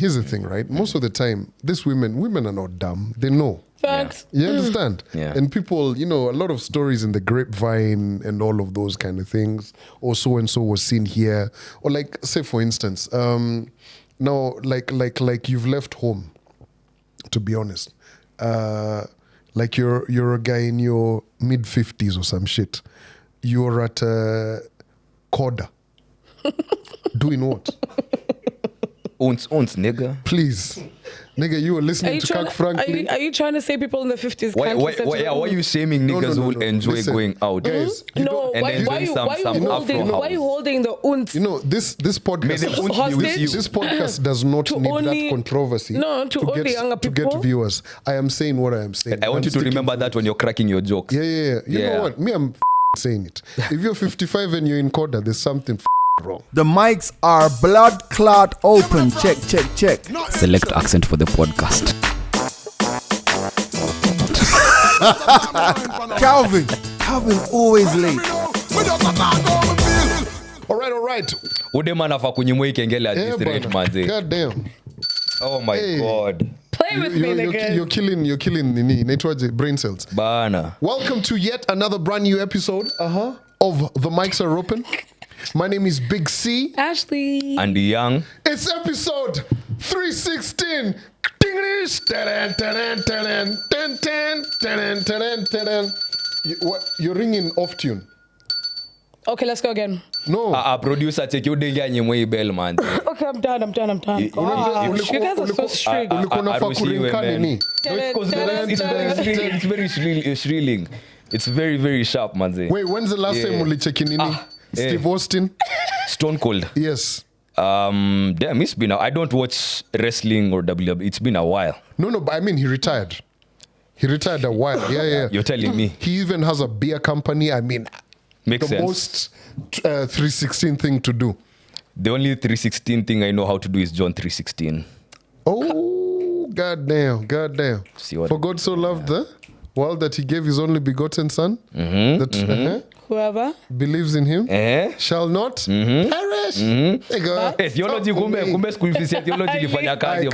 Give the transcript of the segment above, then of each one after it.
here's the thing, right? Most of the time, these women are not dumb. They know. Facts. You understand? Yeah. And people, a lot of stories in the grapevine and all of those kind of things. Or so and so was seen here. Or like, say for instance, now like you've left home. To be honest, like you're a guy in your mid-50s or some shit. You're at Coda. Doing what? Ons, nigga. Please. Nigga, you were listening to Kak Franklin. Are you trying to say people in the 50s Why can't are you shaming niggas who enjoy Listen, going out? Guys, No, And then why are you holding the unts? this podcast. May the unts be with you. This podcast does not need only- that controversy. No, to only younger to get people. viewers. I am saying what I am saying. I want you to remember that when you're cracking your jokes. Yeah. You know what? Me, I'm saying it. If you're 55 and you're in Coda, there's something wrong. The mics are blood clot open. Check. Select accent for the podcast. Calvin always late. All right. Udema nafa kunyimwe ikengele at this rate, manze. God damn. Oh my God. Play with me, nigga. You're killing nini. Naitwaje brain cells. Bana. Welcome to yet another brand new episode of The Mics Are Open. My name is Big C. Ashley. And the young. It's episode 316. Dinglish. You're ringing off tune. Okay, let's go again. No. Producer check you dinga nyimwe ibel, man. Okay, I'm done. Gosh, you guys are so strict. It's very shrilling. It's very, very sharp, man. Wait, when's the last time you check in? Steve Austin? Stone Cold. Yes. Damn, it's been I don't watch wrestling or WWE. It's been a while. No, but I mean he retired. He retired a while. Yeah. You're telling me. He even has a beer company. I mean, Makes the sense. most 316 thing to do. The only 316 thing I know how to do is John 3:16. Oh, goddamn. See what For God so loved the world that he gave his only begotten son, that Whoever believes in him shall not perish. There you go. Theology kumbe school fees theology ilifanya kazi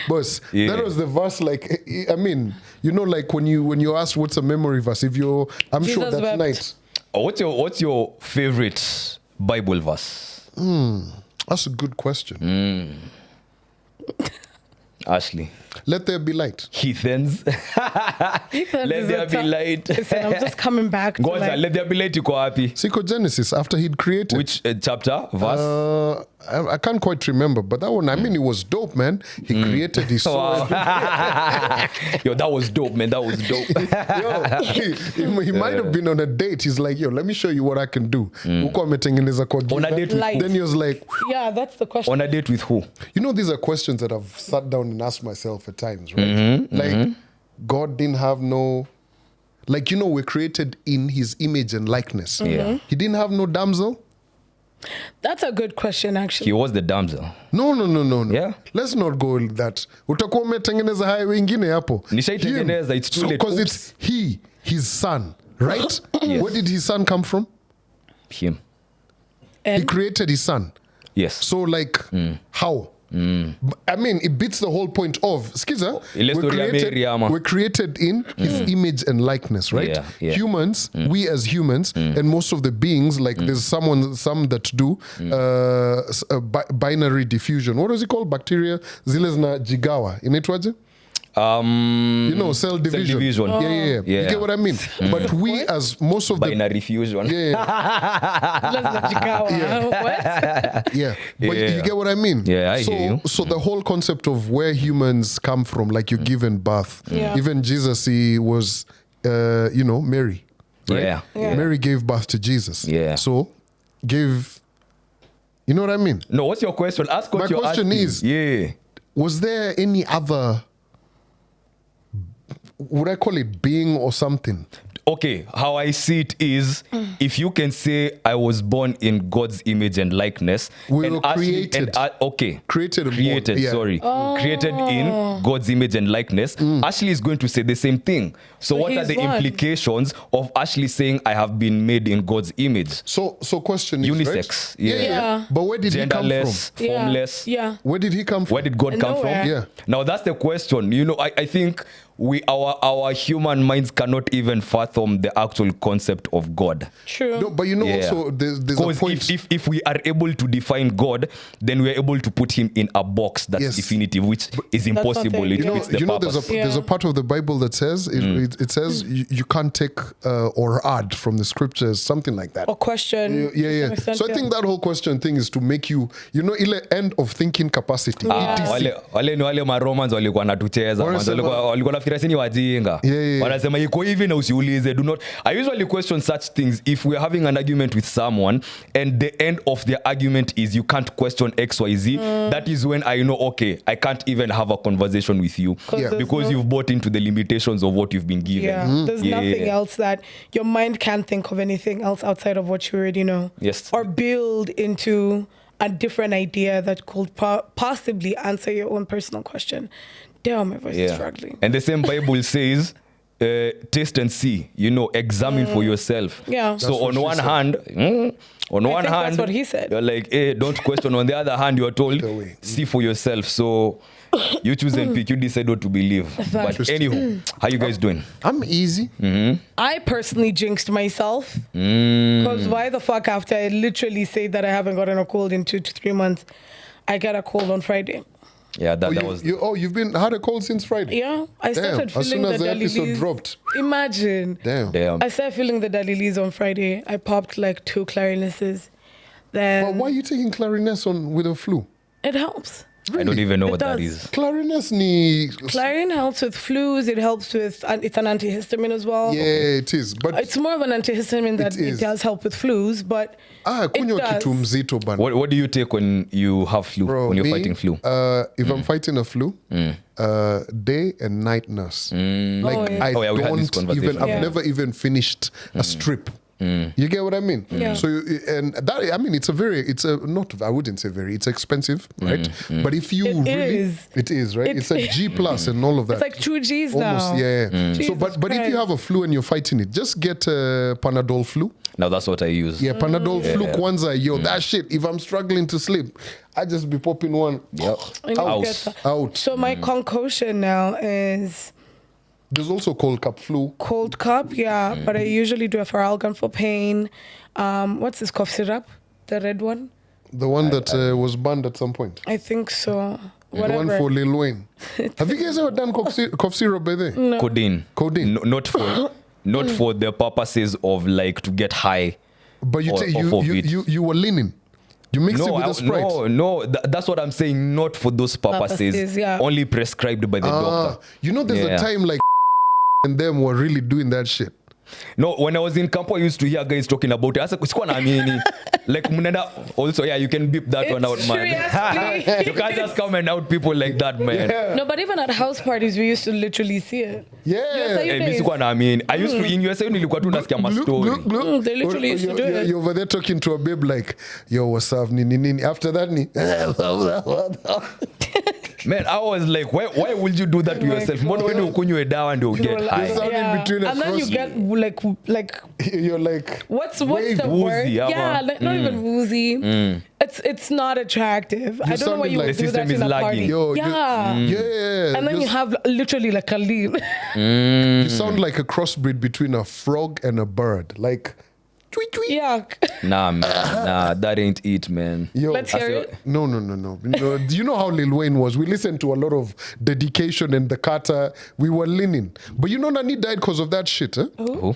Boss, that was the verse. Like, I mean, like when you ask what's a memory verse, I'm Jesus sure that wept. night. What's your favorite Bible verse? That's a good question. Ashley. Let there be light. Heathens. Let there be light. Listen, I'm just coming back to Let there be light iko wapi? Siko Genesis, after he'd created. Which chapter? Verse? I can't quite remember, but that one, I mean, it was dope, man. He created his soul. Yo, that was dope, man. That was dope. He might have been on a date. He's like, yo, let me show you what I can do. On a date with Then he was like, yeah, that's the question. On a date with who? these are questions that I've sat down and asked myself at times, right? God didn't have no... Like, we're created in his image and likeness. Yeah. He didn't have no damsel. That's a good question, actually. He was the damsel. No. Yeah. Let's not go with that. Utakuwa umetengeneza highway ingine hapo. Nishaitengeneza, it's too late. Because it's his son, right? Yes. Where did his son come from? Him. He created his son. Yes. So like, how? I mean, it beats the whole point of Skiza. We're created in his image and likeness, right? Yeah. Humans, we as humans, and most of the beings, like there's some that do binary diffusion. What was it called? Bacteria zilezna jigawa. Inaitwaje? Cell division. Yeah. You get what I mean? But we as most of binary fusion. Yeah. But you get what I mean? Yeah, I hear you. So the whole concept of where humans come from, like you're given birth. Even Jesus, he was, Mary. Right? Yeah. Mary gave birth to Jesus. Yeah. So you know what I mean? No, what's your question? Ask what My question is, was there any other, would I call it being or something? okay, how I see it is, if you can say I was born in God's image and likeness, We and were created. Created and born, yeah. Created in God's image and likeness, Ashley is going to say the same thing. So what are he's the one. implications of Ashley saying I have been made in God's image? So question is, Unisex, right? Yeah. But where did he come Genderless, from? formless. Yeah. Where did he come from? Where did God come Nowhere. from? Yeah. Now that's the question. You know, I think our human minds cannot even fathom the actual concept of God. True. No, but you know, Yeah. also there's a Because point. if we are able to define God, then we are able to put him in a box that's Yes. definitive, which is not impossible. the- It you fits the purpose. there's a part of the Bible that says it says you can't take or add from the scriptures, something like that. Or question. Yeah. to some extent, So I think that whole question thing is to make you, ile end of thinking capacity. ETC. Wale ni wale maromans walikuwa natucheza Wanasema- walikuwa nafikiria sini wajinga Yeah. wanasema iko hivi na usiulize. Do not. I usually question such things if we're having an argument with someone and the end of their argument is you can't question XYZ. That is when I know, okay, I can't even have a conversation with you Yeah. because you've bought into the limitations of what you've been given. Yeah, there's nothing Yeah. else that your mind can't think of anything else outside of what you already know. Yes. Or build into a different idea that could possibly answer your own personal question. Damn, my voice is struggling. And the same Bible says, taste and see, examine for yourself. Yeah. So That's what on she one said. hand, think that's what he said. You're like, hey, don't question. On the other hand, you're told, The way. see for yourself. So you choose and pick. You decide what to believe. But anywho, how you guys doing? I'm easy. I personally jinxed myself. Because why the fuck, after I literally say that I haven't gotten a cold in 2 to 3 months, I got a cold on Friday. Yeah, that was. You've been had a cold since Friday. Yeah, I started As soon feeling as the the episode dalilis. dropped. Imagine. Damn. I started feeling the dalilis on Friday. I popped like 2 clarinesses. Then But why are you taking Clarinets on with a flu? it helps. I don't even know It what that does. is. Clarinets ni. Clarin helps with flus. It helps with, it's an antihistamine as well. Yeah, it is. But It's more of an antihistamine that It it is. does help with flus, but kunywa it does. kitu mzito bana. What do you take when you have flu? Bro, when you're me, fighting flu? If I'm fighting a flu, day and night nurse. Like Oh, yeah. I Oh, yeah, we had this don't conversation. even. I've Yeah. never even finished a strip. You get what I mean? Yeah. So and that I mean it's not I wouldn't say very, it's expensive, right? But if you it is right. It's a G plus and all of that. It's like 2 Gs Almost, now. yeah. So Jesus but if you Christ. have a flu and you're fighting it, just get Panadol flu. Now that's what I use. Yeah, Panadol flu Kwanzaa, yo, that shit. If I'm struggling to sleep, I just be popping one. Yep. I need to Out. get that. Out. So my concoction now is There's also cold cup flu. cold cup, yeah, but I usually do a Faralgan for pain. What's this cough syrup? The red one? The one that was banned at some point. I think so. The Whatever. one for Lil Wayne. Have you guys ever done cough syrup by there? Codeine. Codeine. No, not for the purposes of like to get high. But you Or you were leaning. You mixed it with a Sprite. No, that's what I'm saying. Not for those purposes. Purposes, yeah. Only prescribed by the doctor. There's Yeah. a time like and them were really doing that shit. No, when I was in camp, I used to hear guys talking about it. I said, "Sikuwa naamini." Like mnenda also, yeah, you can beep that It's one out, man. seriously. You can't just come and out people like that, man. Yeah. No, but even at house parties, we used to literally see it. Yeah. USA Eh, mi days. sikuwa naamini. I used to in USA nilikuwa tu nasikia ma story. They literally used to do it. You're over there talking to a babe like, yo, what's up? Nini. After that, Man, I was like, why would you do that to my yourself? God. Mbona uende ukunywe dawa ndio You're get like- high? Sound in between and then you across- get like you're like, what's the Woozy, word? yeah, Yeah, man. like, not even woozy. It's not attractive. I don't know why sounded you like would the do that system in is a lagging. party. Yo, yeah. yeah. And then you have literally like a lean. You sound like a crossbreed between a frog and a bird. Like, tweet, tweet. Yeah. Nah, man. Nah, that ain't it, man. Yo, Let's hear it. No. Do you know how Lil Wayne was? We listened to a lot of Dedication and The Carter. We were leaning. But you know Nani died because of that shit, huh? Who?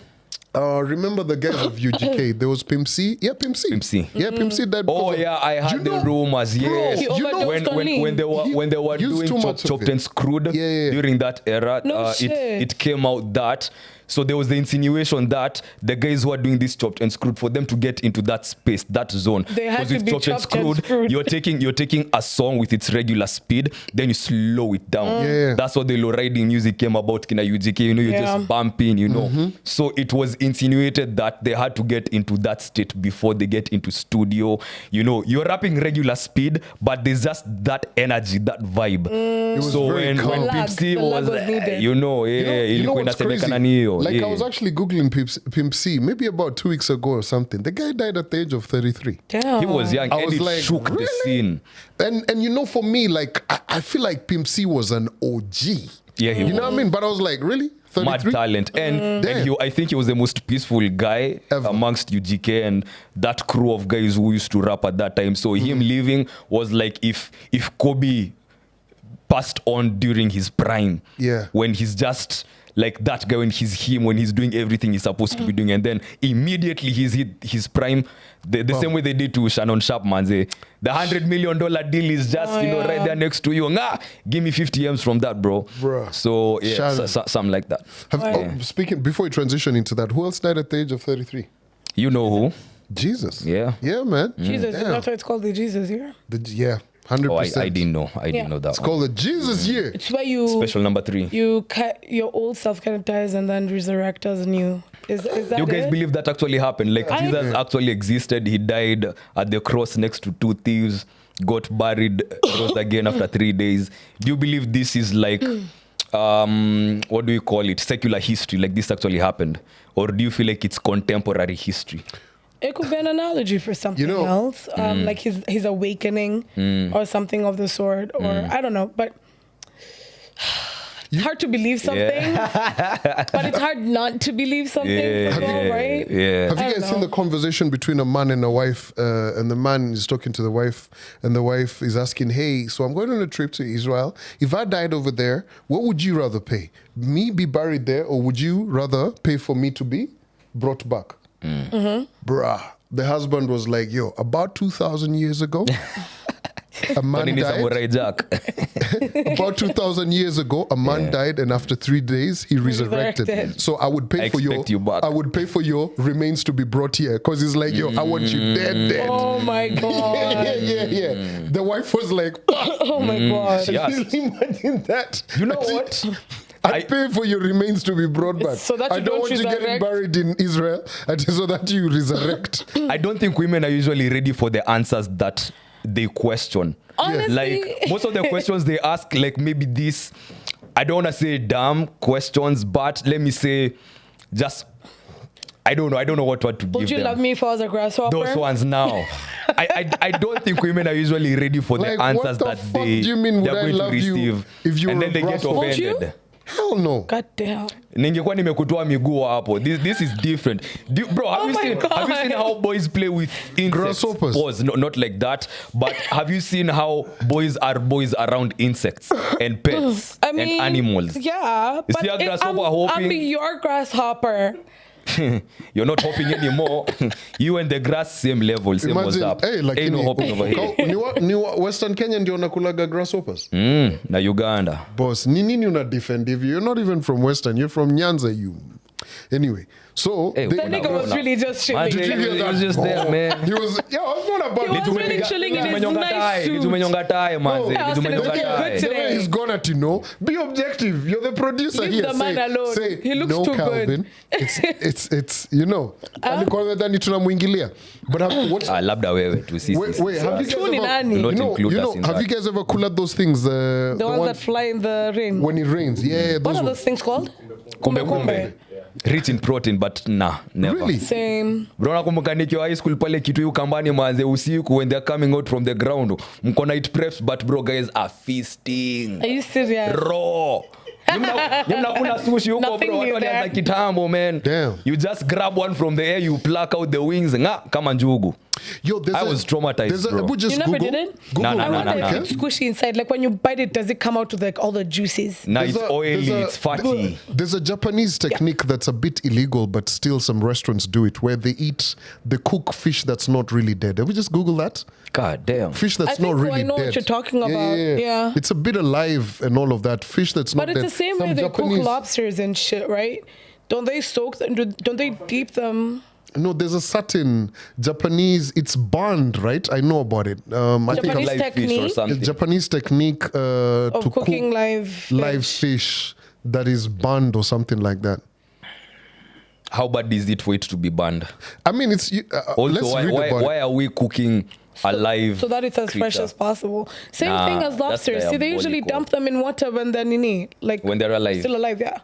Remember the guys of UGK? There was Pimp C. Yeah, Pimp C. Pimp C. Yeah, Pimp C died. Oh because of- yeah, I You heard the know- rumors. Yes, He overdosed when on lean. when they were He used doing too much of chopped it. and screwed Yeah. during that era, No it shit. came out that So there was the insinuation that the guys who are doing this chopped and screwed, for them to get into that space, that zone, They had because to with be chopped and chopped and screwed, screwed. you're taking a song with its regular speed, then you slow it down. Yeah. That's what the low riding music came about. Kina UGK, you know, you're Yeah. just bumping, you know. So it was insinuated that they had to get into that state before they get into studio. You know, you're rapping regular speed, but there's just that energy, that vibe. It was So very when calm. Pimp lag, C the was, lag was needed. you know, ilikuwa what's crazy? inasemekana ni hiyo. Like Yeah. I was actually Googling Pimp C maybe about 2 weeks ago or something. The guy died at the age of 33. Damn. He was young I and was it like, shook the really? scene. And you know, for me, like I feel like Pimp C was an OG. Yeah, he You was. know what I mean? But I was like, really? Mad 33? talent. And Damn. I think he was the most peaceful guy Ever. amongst UGK and that crew of guys who used to rap at that time. So him leaving was like if Kobe passed on during his prime. Yeah. When he's just like that guy, when he's him, when he's doing everything he's supposed to be doing, and then immediately he's hit his prime. The same way they did to Shannon Sharp, man. The $100 million deal is just right there next to you. Nah, give me 50 M's from that, bro. Bruh. So yeah, Shannon. something like that. Speaking before we transition into that, who else died at the age of 33? You know who? Jesus. Yeah. Yeah, man. Jesus, Damn. that's why it's called the Jesus year. Yeah, 100%. Oh, I didn't know. I didn't know that It's one. called the Jesus year. It's where you Special number 3. your old self kind of dies and then resurrect as new. Is that You guys it? believe that actually happened? Like Jesus actually existed. He died at the cross next to 2 thieves, got buried, rose again after 3 days. Do you believe this is like, what do you call it? Secular history, like this actually happened? Or do you feel like it's contemporary history? It could be an analogy for something You know- else, like his awakening or something of the sort, or I don't know. But it's hard to believe something, but it's hard not to believe something, as well, right? Yeah. Have you I don't guys seen know. the conversation between a man and a wife? And the man is talking to the wife, and the wife is asking, "Hey, so I'm going on a trip to Israel. If I died over there, what would you rather pay? Me be buried there, or would you rather pay for me to be brought back?" Bruh. The husband was like, "Yo, about 2,000 years ago, a man Nini died. Samurai Jack. About 2,000 years ago, a man died, and after 3 days, he resurrected. Resurrected. So I would pay I for your expect you back. I would pay for your remains to be brought here, because he's like, yo, I want you dead. Oh my god! yeah. The wife was like, Oh my god! Yeah. can you imagine that? You know what? I'd pay for your remains to be brought back. So that I you don't don't want you getting resurrect. buried in Israel, so that you resurrect. I don't think women are usually ready for the answers that they question. Honestly. Like most of the questions they ask, like maybe this, I don't want to say dumb questions, but let me say just, I don't know what to give Would you them. love me if I was a grasshopper? Those ones now. I don't think women are usually ready for Like, the what answers the that fuck they, do you mean, would they're I going to love you receive. if you and were then they a get grasshopper? Would you? offended. Hell no. God damn! Ningekuwa nimekutoa miguu hapo. This is different. Bro, have Oh you my seen God. how boys play with insects? Grasshoppers. Pause. No, not like that. But have you seen how boys are boys around insects and pets I mean, and animals? Yeah, You but see a grasshopper I'm hopping? your grasshopper. You're not hopping anymore. You and the grass same level, same was up. hey, like Ain't no hopping over here. ni Western Kenya ndio nakulaga grasshoppers. Na Uganda. Boss, ni nini una defend if you're not even from Western, you're from Nyanza, you. Anyway, so Hey, That nigga was really just chilling. He was just there, man. he was, yeah, I was not about He was really chilling in his nice suit. Lizumenyonga tai, man. No. I was gonna Lizumenyonga say, tai. good the way he's gone at, be objective. You're the producer Leave here. the man alone. Say, He looks no, too Calvin. good. It's alikuwa dhani tunamwingilia. But what? Labda wewe tu sisi. Wait, have you guys Tu ni ever, nani? you Not know, include you us know, in have that. you guys ever cooled those things? The ones that fly in the rain. when it rains. Yeah, What those are ones. those things called? Kumbe. Rich in protein but nah, never. Really? Same. Bro, nakumbuka nikiwa high school pale Kitui Ukambani manze usiku when they're coming out from the ground. Mko night preps but bro guys are feasting. Are you serious? Raw. Kuna sushi huko Nothing bro. new Watu walianza there. kitambo man. Damn. You just grab one from the air, you pluck out the wings kama njugu. Yo, I was traumatized, bro. Just You never Google, did it? Google Nah, I nah, wonder nah, if nah. it's squishy inside. Like when you bite it, does it come out with like all the juices? Nah, There's it's oily, it's fatty. There's a Japanese technique that's a bit illegal, but still some restaurants do it, where they cook fish that's not really dead. Have we just Google that? God damn. Fish that's I think not really I know dead. what you're talking about. Yeah. It's a bit alive and all of that. Fish that's But not it's dead. the same Some way they Japanese- cook lobsters and shit, right? Don't they soak them? Don't they deep them? No, there's a certain Japanese, it's banned, right? I know about it. I think Japanese live fish or technique something. Japanese technique of to cooking cook live fish that is banned or something like that. How bad is it for it to be banned? I mean, it's let's Also, read about why are we cooking alive? so that it's as fresh creature? as possible. Same Nah, thing as that's lobsters. See, they usually diabolical. dump them in water when they're like When they're alive. still alive. Yeah.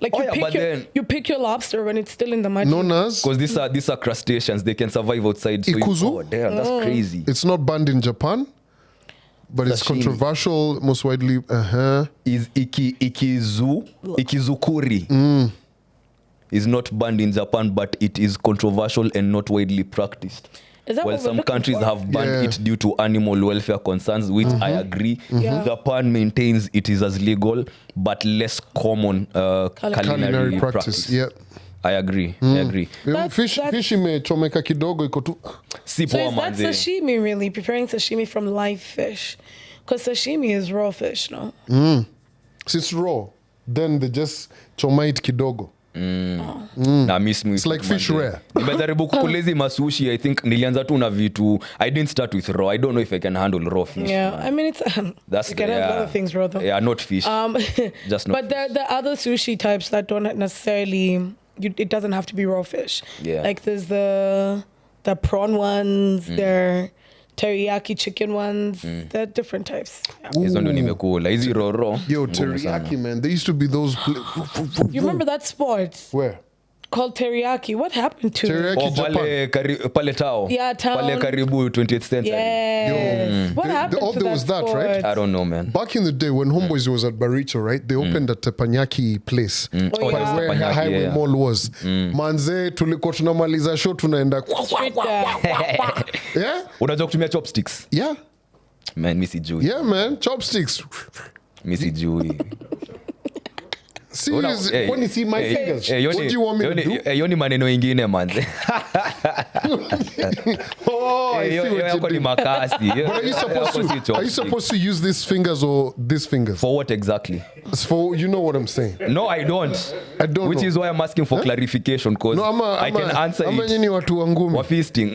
Like Oh, yeah, but then- you pick your lobster when it's still in the mud. known as. Because these are crustaceans, they can survive outside. So Ikuzu? oh damn, that's crazy. It's not banned in Japan, but it's Sashimi. controversial, most widely. Is ikizukuri is not banned in Japan, but it is controversial and not widely practiced. Is that Well, what we're some looking countries for? have banned Yeah. it due to animal welfare concerns, which I agree. Yeah. Japan maintains it is as legal, but less common culinary practice. Yeah. I agree. I agree. Fish imechomeka kidogo iko tu. Si So poa is that manze. sashimi really? Preparing sashimi from live fish? Because sashimi is raw fish, no? So it's raw. Then they just choma it kidogo. Na miss me It's like fish rare. Nimejaribu kukulezi masushi. I think nilianza tu na vitu. I didn't start with raw. I don't know if I can handle raw fish. Yeah, I mean, it's That's you can have a lot of things raw though. Yeah, not fish. Just not but there are other sushi types that don't necessarily. It doesn't have to be raw fish. Yeah. Like there's the prawn ones. There teriyaki chicken ones. They're different types. Yeah. Hizo ndio nimekula. Hizi raw. Yo, teriyaki, man. There used to be those. You remember that sport Where? called teriyaki? What happened to it? Teriyaki, Oh, Japan. pale Tao. Yeah, Tao. Pale karibu 20th century. Yes. What happened to there that was that, sport? right? I don't know, man. Back in the day when Homeboys was at Baricho, right? They opened a teppanyaki place. Oh, By yeah. where Teppanyaki, Highway yeah. Mall was. Manze, tulikuwa tunamaliza show tunaenda. Straight there. Yeah? Unajua kutumia chopsticks? Yeah. Man, mi sijui. Yeah, man. Chopsticks. Mi sijui. Serious. When you see my fingers, what do you want me to do? Hiyo ni maneno ingine manze. Oh, I see Hiyo what yako you ni did. makasi. But are you supposed to use these fingers or these fingers? For what exactly? It's for, you know what I'm saying. No, I don't. I don't Which know. is why I'm asking for clarification, because I can answer it. nyinyi watu wa ngumi. Wa feasting.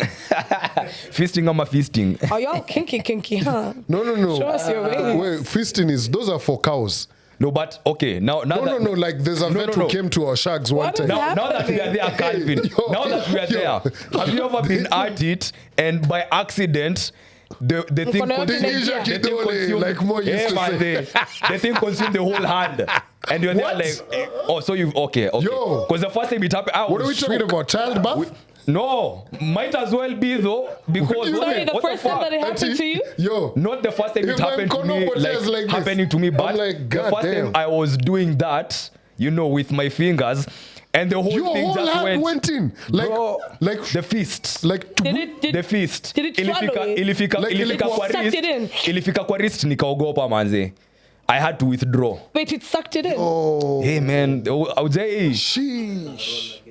Feasting ama feasting. Are y'all kinky, huh? No. Show us your ways. Wait, feasting is, those are for cows. No, but okay, now that, No, like there's a vet who came to our shags one What time. is Now that we are there, Calvin. Yo, Now that we are yo. there, have you ever been at it and by accident the thing Mkono yote Tingisha inaingia. kidole, like Mo used to say. the thing consumed the whole hand, and you're there What? like, oh, so you okay? Yo. Because the first time it happened, I What was are we talking shook. about? Childbirth? No, might as well be though, because Sorry, the what first the time fuck? that it happened to you? Yo. Not the first time If it happened to my me, kono potes like this, happening to me, I'm but like, the God first time damn. I was doing that, with my fingers, and the whole Your thing whole just hand went in. Bro, Like the fist. like to The fist. Did it swallow it? Ilifika Like kwa sucked wrist. it in? Ilifika kwa wrist nikaogopa manze. I had to withdraw. Wait, it sucked it in. Oh, Hey man, aujai. sheesh.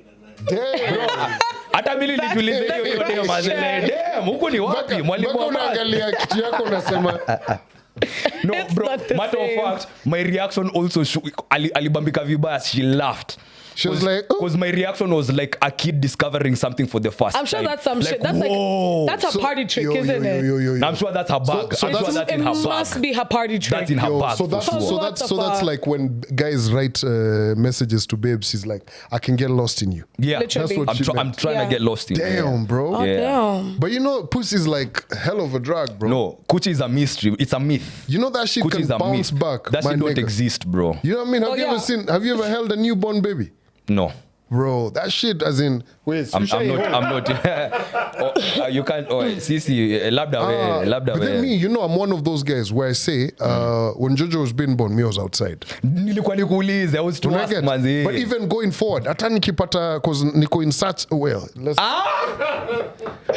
Damn. Hata mimi nilijiuliza hiyo ndio manze. Damn, huko ni wapi? Mwalimu Mpaka wa math. unaangalia kitu yako unasema No, It's bro, not the matter of same. fact, my reaction also alibambika vibaya. She laughed. She was like, oh. Because my reaction was like a kid discovering something for the first time. I'm sure that's some like, shit. That's whoa. like that's a party trick, isn't it? And I'm sure that's her bag. So I'm sure that's in her It bag. must be her party trick. That's in her bag. So for that's sure. What the so that's fuck? like when guys write messages to babes. He's like, I can get lost in you. Yeah, Literally. That's what she I'm meant. trying Yeah. to get lost in. Damn, bro. Oh, Yeah. damn. But you know, pussy's like hell of a drug, bro. No, Coochie is a mystery. It's a myth. You know that shit Coochie can is a bounce myth. back. That my shit don't nigga. exist, bro. You know what I mean? Oh, yeah. Have you ever held a newborn baby? No. Bro, that shit as in wait, I'm not. You can't. Oh, Sisi, labda but then me, you know, I'm one of those guys where I say, when Jojo was being born, me was outside. Nilikuwa nikuulize, I was to ask Unaget? manzi. But even going forward, hata nikipata, cause niko in search,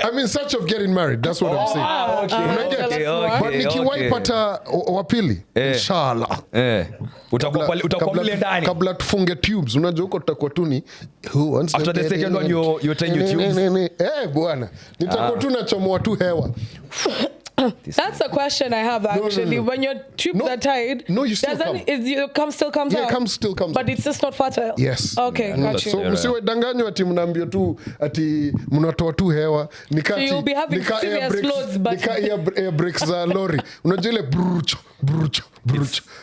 I'm in search of getting married. That's what I'm saying. Okay, Unaget? okay, But nikiwahi pata wapili, inshallah. Utakuwa mle ndani. Kabla tufunge tubes, unajua huko tutakuwa tu ni who wants After the second one, you're tying your tubes. bwana. Nitakuwa tu nachomoa tu hewa. That's a question I have actually. no. When your tubes are tied, you still come. Still comes out. Yeah, still comes. But it's just not fertile. Yes. Okay, got you. So msiwe danganywa ati mnaambia tu ati mnatoa tu hewa So you'll be having serious loads, but nika air brakes za lorry. Unajua ile brucho.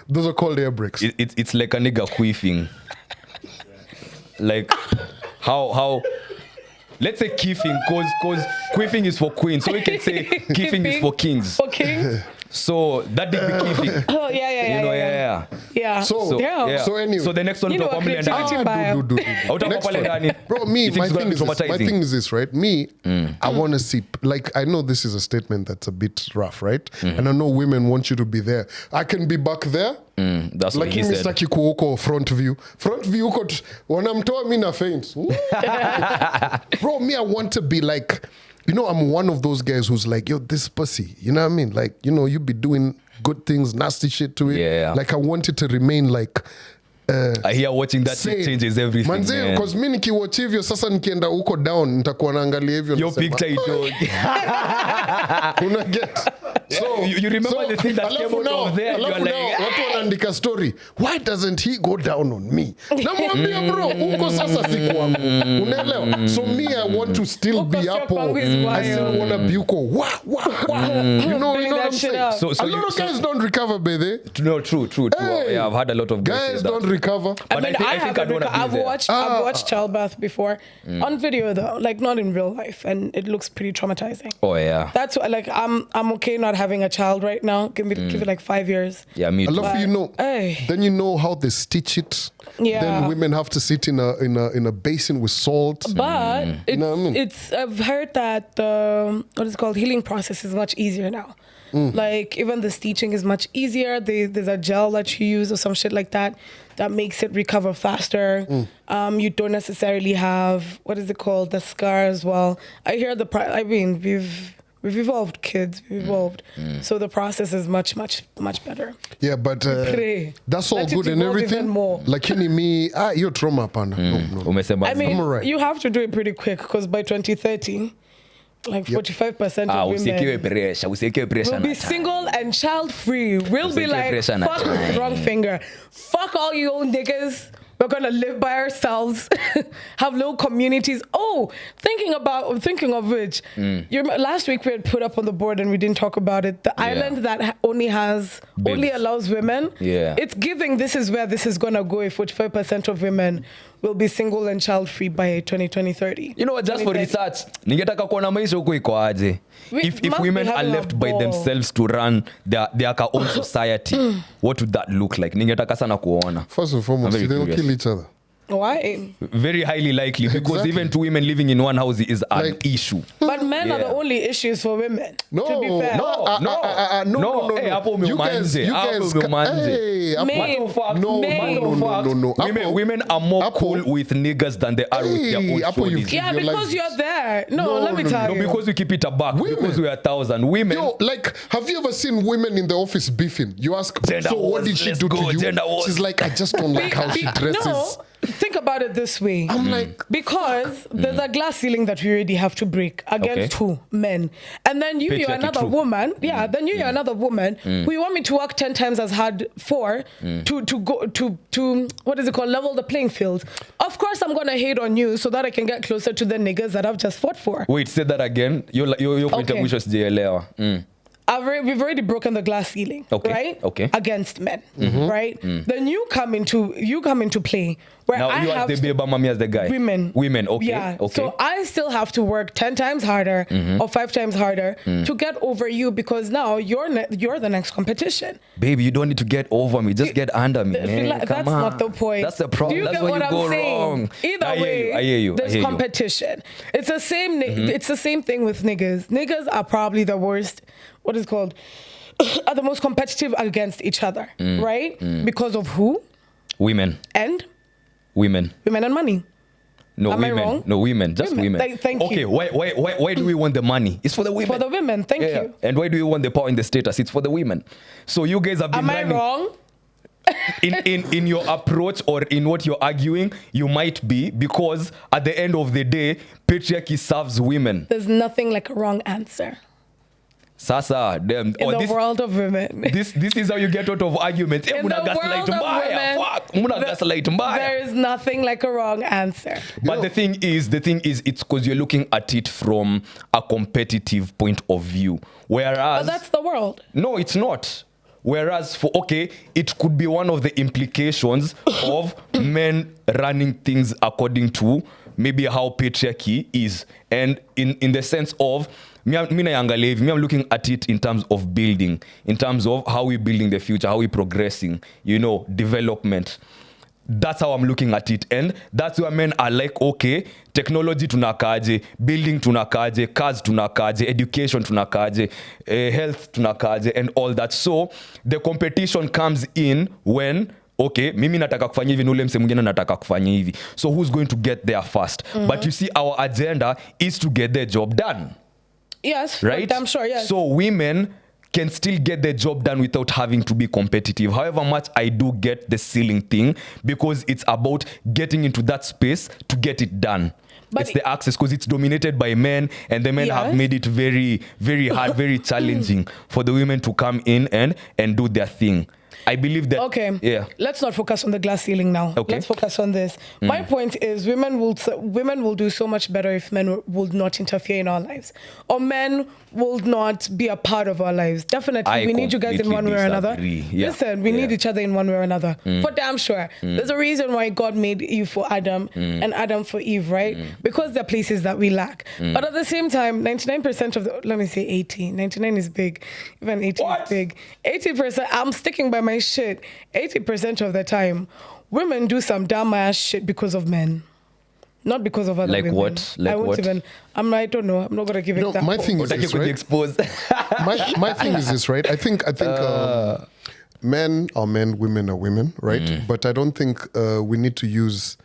Those are called air brakes. It's like a nigga queefing. Like how let's say keefing, cause queefing is for queens, so we can say keefing is for kings. For kings. So that did be keefing. Oh yeah. You know, Yeah. So anyway. So the next one, You know what creativity do. Next one. Bro, me, my thing is this, right? Me, I want to see, like, I know this is a statement that's a bit rough, right? And I know women want you to be there. I can be back there. That's what he Lakini said. sitaki kuoko front view uko wanamtoa mi na faint. Bro, me, I want to be like, you know, I'm one of those guys who's like, yo, this pussy, you know what I mean? Like, you know, you be doing good things, nasty shit to it. Yeah. Like, I want it to remain like I hear watching that shit changes everything. Manze, because mi nikiwatch hivyo sasa nikienda huko down nitakuwa naangalia hivyo Your picture ito. Una get. So you remember the thing that came out of there, you are like, watu wanaandika story, why doesn't he go down on me? Namwambia bro, huko sasa siku wangu. Unaelewa? So me, I want to still be hapo. I still want to be huko. You know what I'm saying? So a lot of guys don't recover, baby. No, true. Hey, Yeah, I've had a lot of guys don't recover. I mean, I've watched childbirth before on video though, like not in real life, and it looks pretty traumatizing. Oh yeah. That's why, like, I'm okay not having a child right now. Give it like 5 years. Yeah, me too. I love you know. Hey. Then you know how they stitch it. Yeah. Then women have to sit in a basin with salt. But You know what I mean? I've heard that the what is it called, healing process is much easier now. Like even the stitching is much easier. There's a gel that you use or some shit like that makes it recover faster. You don't necessarily have, what is it called, the scar as well. I hear we've evolved, kids. We've evolved. So the process is much better. Yeah, but that's all Let it good and evolve even everything. more. Lakini me, you're trauma pana. No. Umesema I mean, I'm alright. you have to do it pretty quick because by 2030, like 45% of women will be single and child free. We'll be like, fuck with wrong finger. Fuck all you old niggas. We're gonna live by ourselves, have little communities. Oh, thinking of which, last week we had put up on the board and we didn't talk about it. The island that only allows women. Yeah. It's giving. This is where this is gonna go. If 45% of women will be single and child free by 2030. You know what, just for research, ningetaka kuona maisha huko iko aje. If women are left by themselves to run their own society, what would that look like? Ningetaka sana kuona. First and foremost, they'll kill each other. Why? Very highly likely, because even two women living in one house is an issue. But men are the only issues for women. No, to be fair. No. Hey, hapo umemanze. Women are more cool with niggas than they are with their own shorties. Yeah, because you're there. Let me tell you. No, because we keep it a buck. Because we are 1,000 women. Yo, like, have you ever seen women in the office beefing? You ask, Gender so wars, what did she do to you? She's like, I just don't like how she dresses. No, think about it this way. I'm like, because there's a glass ceiling that we already have to break against who? Men. And then you're another woman. Yeah, then you're another woman who you want me to work 10 times as hard for to go to what is it called, level the playing field. Of course I'm gonna hate on you so that I can get closer to the niggas that I've just fought for. Wait, say that again. You're point of which was JLA. We've already broken the glass ceiling, right? Okay. Against men, right? Then you come into play where now I you have as the baby mommy as the guy. Women, okay. Yeah. Okay. So I still have to work 10 times harder or 5 times harder to get over you because now you're the next competition. Baby, you don't need to get over me. Just get under me. Man. That's not the point. That's the problem. Do you That's get where what you I'm go saying? wrong. Either way, I hear you. There's competition. It's the same. It's the same thing with niggas. Niggas are probably the worst. What is it called? Are the most competitive against each other, right? Because of who? Women. And? Women and money. No, Am women. I wrong? No, women. Just women. Thank you. Okay, why do we want the money? It's for the women. For the women, thank you. And why do we want the power and the status? It's for the women. So you guys have been Am I wrong? in your approach or in what you're arguing, you might be, because at the end of the day, patriarchy serves women. There's nothing like a wrong answer. Sasa, them. In the world of women. This is how you get out of arguments. In the world of women, there is nothing like a wrong answer. But the thing is, it's because you're looking at it from a competitive point of view. Whereas... But that's the world. No, it's not. Whereas it could be one of the implications of men running things according to maybe how patriarchy is. And in the sense of, I'm looking at it in terms of building, in terms of how we're building the future, how we're progressing, development. That's how I'm looking at it. And that's where men are like, okay, technology tunakaje, building tunakaje, cars tunakaje, education tunakaje, health tunakaje, and all that. So the competition comes in when, okay, mimi nataka kufanya hivi, nule mse mwingine nataka kufanya hivi. So who's going to get there first? Mm-hmm. But you see, our agenda is to get the job done. Yes, right? I'm sure, yes. So women can still get the job done without having to be competitive. However much I do get the ceiling thing, because it's about getting into that space to get it done. But it's the access, because it's dominated by men, and the men have made it very, very hard, very challenging for the women to come in and do their thing. I believe that. Okay. Yeah. Let's not focus on the glass ceiling now. Okay. Let's focus on this. My point is, women will do so much better if men will not interfere in our lives, or men will not be a part of our lives. Definitely, we need you guys in one way or another. Yeah. Listen, we need each other in one way or another. For damn sure. There's a reason why God made Eve for Adam and Adam for Eve, right? Because there are places that we lack. But at the same time, 99% of the, let me say 80. 99 is big. Even 80 is big. 80%, I'm sticking by my shit. 80% of the time, women do some dumb ass shit because of men. Not because of other women. What? Like I won't what? even. I don't know. I'm not gonna give examples. My thing is this, right? my thing is this, right? I think men are men, women are women, right? But I don't think we need to use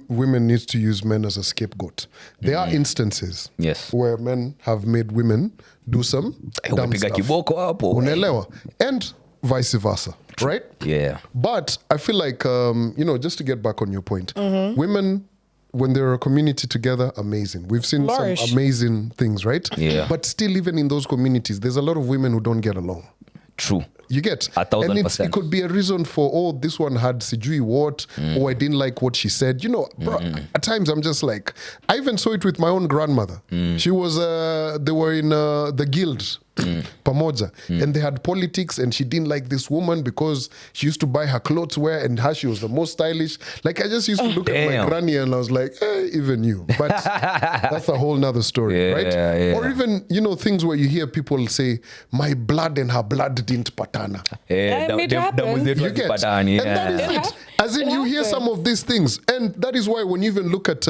women need to use men as a scapegoat. There are instances where men have made women do some dumb stuff. Unaelewa? And vice versa, right? Yeah. But I feel like, just to get back on your point, women, when they're a community together, amazing. We've seen some amazing things, right? Yeah. But still, even in those communities, there's a lot of women who don't get along. True. You get 1,000%. And it could be a reason for, this one had sijui what, or I didn't like what she said. Bro, at times I'm just like, I even saw it with my own grandmother. She was, they were in the guild, pamoja, and they had politics, and she didn't like this woman because she used to buy her clothes wear, and she was the most stylish. Like, I just used to look at my granny and I was like, even you. But that's a whole nother story, right? Yeah. Or even, things where you hear people say, my blood and her blood didn't patana. It happens. You get, and that is it. As in, you hear some of these things, and that is why when you even look at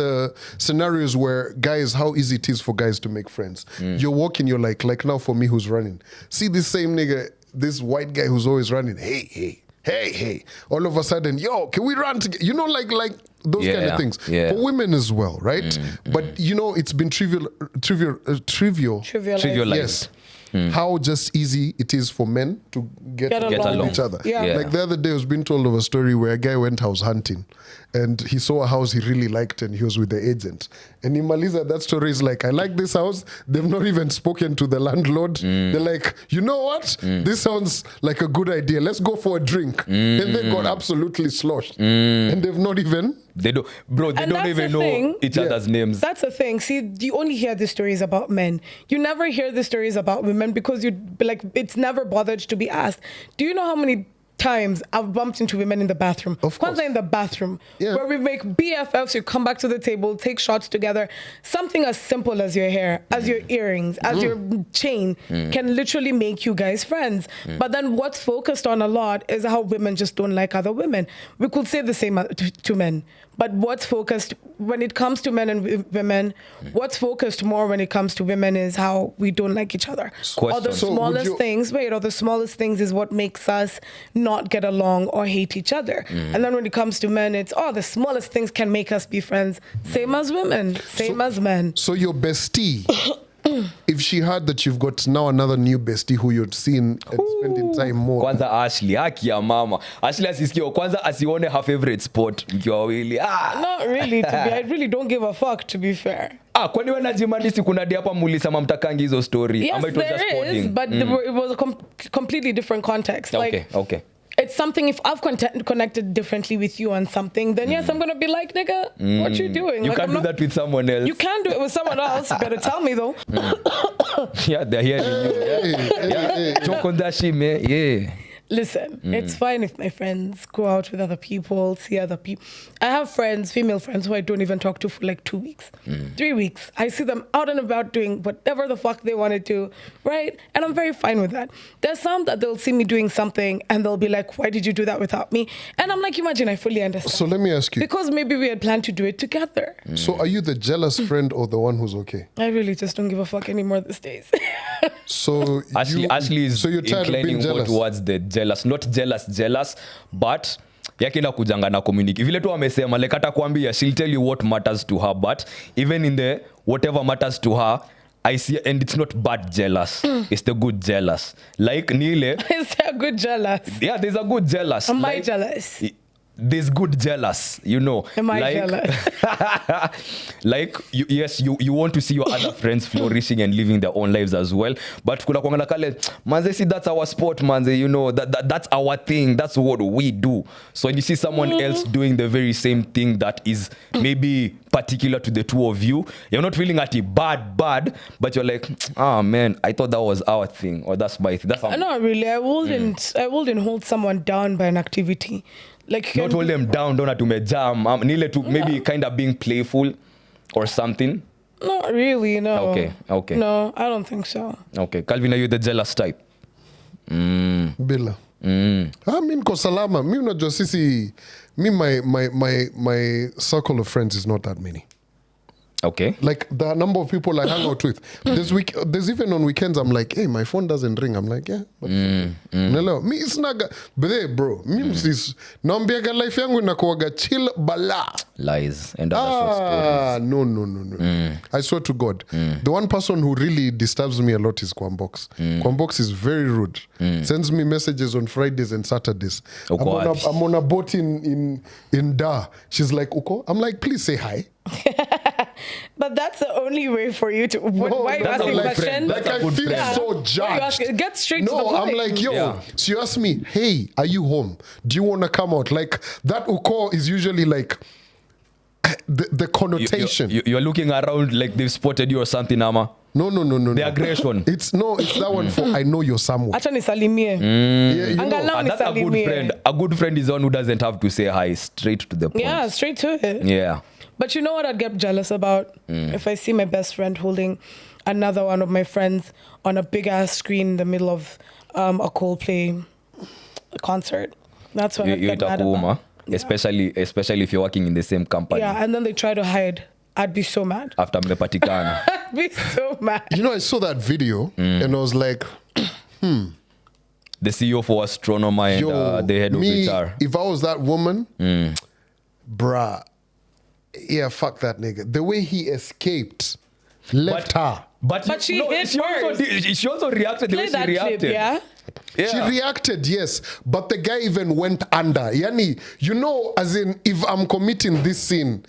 scenarios where guys, how easy it is for guys to make friends. You're walking, you're like now for me who's running, see this same nigga, this white guy who's always running, hey, all of a sudden, yo, can we run together? Like those kind of things. For women as well, right? But it's been trivial. Yes. How just easy it is for men to get along with each other. Yeah. Like the other day I was being told of a story where a guy went house hunting and he saw a house he really liked and he was with the agent. And Imaliza, that story is like, I like this house. They've not even spoken to the landlord. They're like, you know what? This sounds like a good idea. Let's go for a drink. And they got absolutely sloshed. And they've not even... They don't even know each other's names. That's the thing. See, you only hear the stories about men. You never hear the stories about women because it's never bothered to be asked. Do you know how many times I've bumped into women in the bathroom? Of course. In the bathroom, where we make BFFs, you come back to the table, take shots together. Something as simple as your hair, as your earrings, as your chain can literally make you guys friends. But then what's focused on a lot is how women just don't like other women. We could say the same to men. But what's focused when it comes to men and women, what's focused more when it comes to women is how we don't like each other. Or the smallest things is what makes us not get along or hate each other. And then when it comes to men, it's, the smallest things can make us be friends. Same as women, same as men. So your bestie if she heard that you've got now another new bestie who you'd seen and spending time more. Kwanza Ashley, haki ya mama. Ashley asisikio kwanza asione her favorite sport mkiwa wawili. Not really, I really don't give a fuck, to be fair. Kwani wewe najimandisi kuna dia hapa mulisema mtakangi hizo story? Yes, there is, but it was a completely different context. Okay. It's something, if I've connected differently with you on something, then yes, I'm going to be like, nigga, what you doing? You like, can't do that with someone else. You can do it with someone else. Better tell me, though. Yeah, they're hearing you. Yeah. Choke on that shit, man. Yeah. Listen, it's fine if my friends go out with other people, see other people. I have friends, female friends, who I don't even talk to for like 2 weeks, 3 weeks. I see them out and about doing whatever the fuck they want to do, right? And I'm very fine with that. There's some that they'll see me doing something and they'll be like, why did you do that without me? And I'm like, imagine, I fully understand. So let me ask you. Because maybe we had planned to do it together. So are you the jealous friend or the one who's okay? I really just don't give a fuck anymore these days. So Ashley is so you're tired of being inclining more jealous? towards the jealous, not jealous, but yake ina kujanga na communicate. Vile tu amesema, like atakwambia, she'll tell you what matters to her, but even in the whatever matters to her, I see, and it's not bad jealous. It's the good jealous. Like Nile. Is there a good jealous? Yeah, there's a good jealous. Am I jealous? There's good jealous, you know. Am I jealous? Like, you want to see your other friends flourishing and living their own lives as well. But kuna kwangana kale, manze, see, that's our sport, manze, you know, that's our thing. That's what we do. So when you see someone else doing the very same thing that is maybe particular to the two of you, you're not feeling at it bad, but you're like, man, I thought that was our thing, or that's my thing. That's not really. I wouldn't hold someone down by an activity. Like, not hold them down, don't have to jam. Nile to maybe kind of being playful or something. Not really, no. Okay. No, I don't think so. Okay, Calvin, are you the jealous type? Bila. Mi niko salama. Mi unajua sisi, my circle of friends is not that many. Okay. Like the number of people I hang out with. There's even on weekends I'm like, hey, my phone doesn't ring. I'm like, yeah. Hello. Me isnaga. But hey, bro, me sis naambiaga life yangu inakuwaga chill bala. Lies and other short stories. No. I swear to God. The one person who really disturbs me a lot is Kwambox. Kwambox is very rude. Sends me messages on Fridays and Saturdays. I'm on a boat in Dar. She's like, Uko? I'm like, please say hi. But that's the only way for you to. Why are you asking questions? Like I feel so judged. Get straight to the point. No, I'm like, yo. So you ask me, hey, are you home? Do you want to come out? Like that uko is usually like the connotation. You're looking around like they've spotted you or something, Ama. No. The aggression. It's that one for I know you're somewhere. Acha nisalimie. Yeah, you know. And that's a good friend. A good friend is one who doesn't have to say hi, straight to the point. Yeah, straight to it. Yeah. But you know what I'd get jealous about? If I see my best friend holding another one of my friends on a big ass screen in the middle of a Coldplay concert. That's what I'd get mad about. Yeah. Especially if you're working in the same company. Yeah, and then they try to hide. I'd be so mad. After mmepatikana. I'd be so mad. You know, I saw that video and I was like, The CEO for Astronomer and the head of HR. If I was that woman, bruh, yeah, fuck that nigga. The way he escaped, left her. But she hit first. She also reacted the way she reacted. Clip, yeah? She reacted, yes. But the guy even went under. Yani, you know, as in, if I'm committing this sin,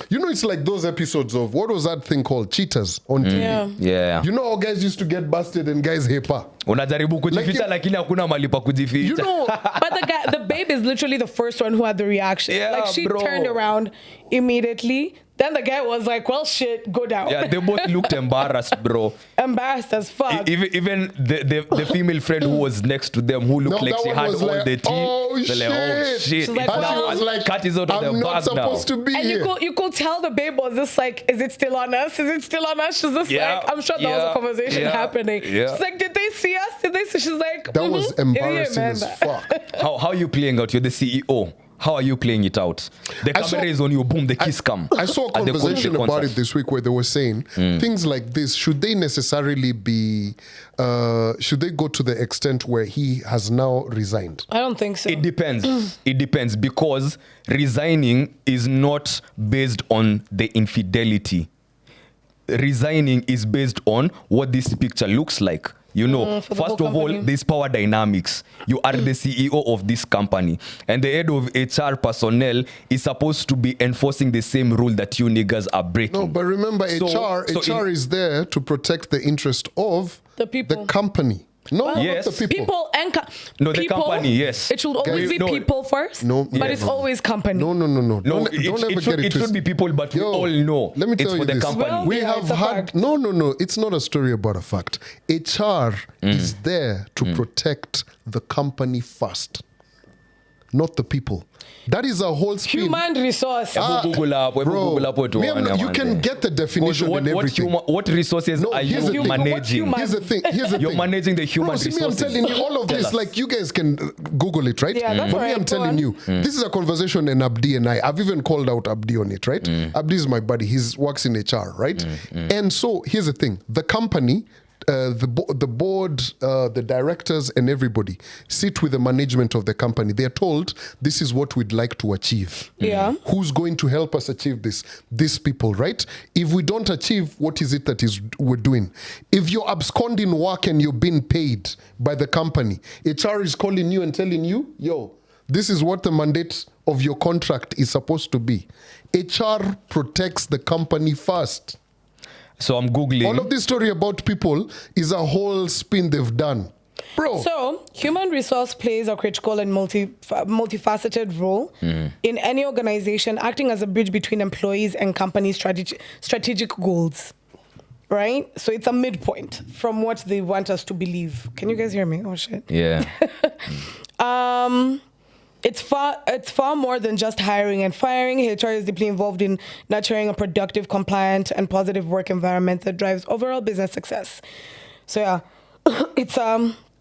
you know, it's like those episodes of, what was that thing called? Cheaters on TV. Yeah. You know how guys used to get busted and guys hepa. Unajaribu kujificha lakini hakuna mahali pa kujificha. You know. But the babe is literally the first one who had the reaction. Yeah, like she turned around immediately. Then the guy was like, well, shit, go down. Yeah, they both looked embarrassed, bro. Embarrassed as fuck. Even the female friend who was next to them, who looked like she had all the tea. Oh, shit. Like, oh, shit. She's like, she was like, cat is out of the I'm not bag supposed now. to be and here. you could tell the babe was just like, is it still on us? Is it still on us? She's just like, I'm sure that was a conversation happening. Yeah. She's like, did they see us? Did they see? She's like, That was embarrassing yeah, as fuck. How are you playing out? You're the CEO. How are you playing it out? The camera is on you, boom, the kiss come. I saw a conversation about it this week where they were saying things like this, should they necessarily be, should they go to the extent where he has now resigned? I don't think so. It depends. It depends because resigning is not based on the infidelity. resigning is based on what this picture looks like. You know, first of all, there's power dynamics. You are the CEO of this company, and the head of HR personnel is supposed to be enforcing the same rule that you niggas are breaking. No, but remember, HR is there to protect the interest of the people, the company. No, yes. not the people. No, the people, company, yes. It should always be people first, but it's always company. No. No, Don't ever get it twisted. It should be people, but we all know let me tell it's you for the this. company. Well, We yeah, have it's a had fact. no. It's not a story about a fact. HR is there to protect the company first, not the people. That is a whole spin. Human resource. Google up You can get the definition and everything. What resources are here's you the thing. managing? Here's the thing. You're managing the human resources. I'm telling you all of this. Like, you guys can Google it, right? Yeah, that's But me, right. I'm Go telling on. you, this is a conversation in Abdi and I. I've even called out Abdi on it, right? Abdi is my buddy. He works in HR, right? And so here's the thing: the company. The board, the directors, and everybody sit with the management of the company. They're told, this is what we'd like to achieve. Yeah. Who's going to help us achieve this? These people, right? If we don't achieve, what is it that we're doing? If you're absconding work and you're being paid by the company, HR is calling you and telling you, yo, this is what the mandate of your contract is supposed to be. HR protects the company first. So I'm Googling. All of this story about people is a whole spin they've done. Bro. So, human resource plays a critical and multifaceted role in any organization, acting as a bridge between employees and company strategic goals. Right? So it's a midpoint from what they want us to believe. Can you guys hear me? Oh shit. Yeah. It's far more than just hiring and firing. HR is deeply involved in nurturing a productive, compliant, and positive work environment that drives overall business success. So yeah, it's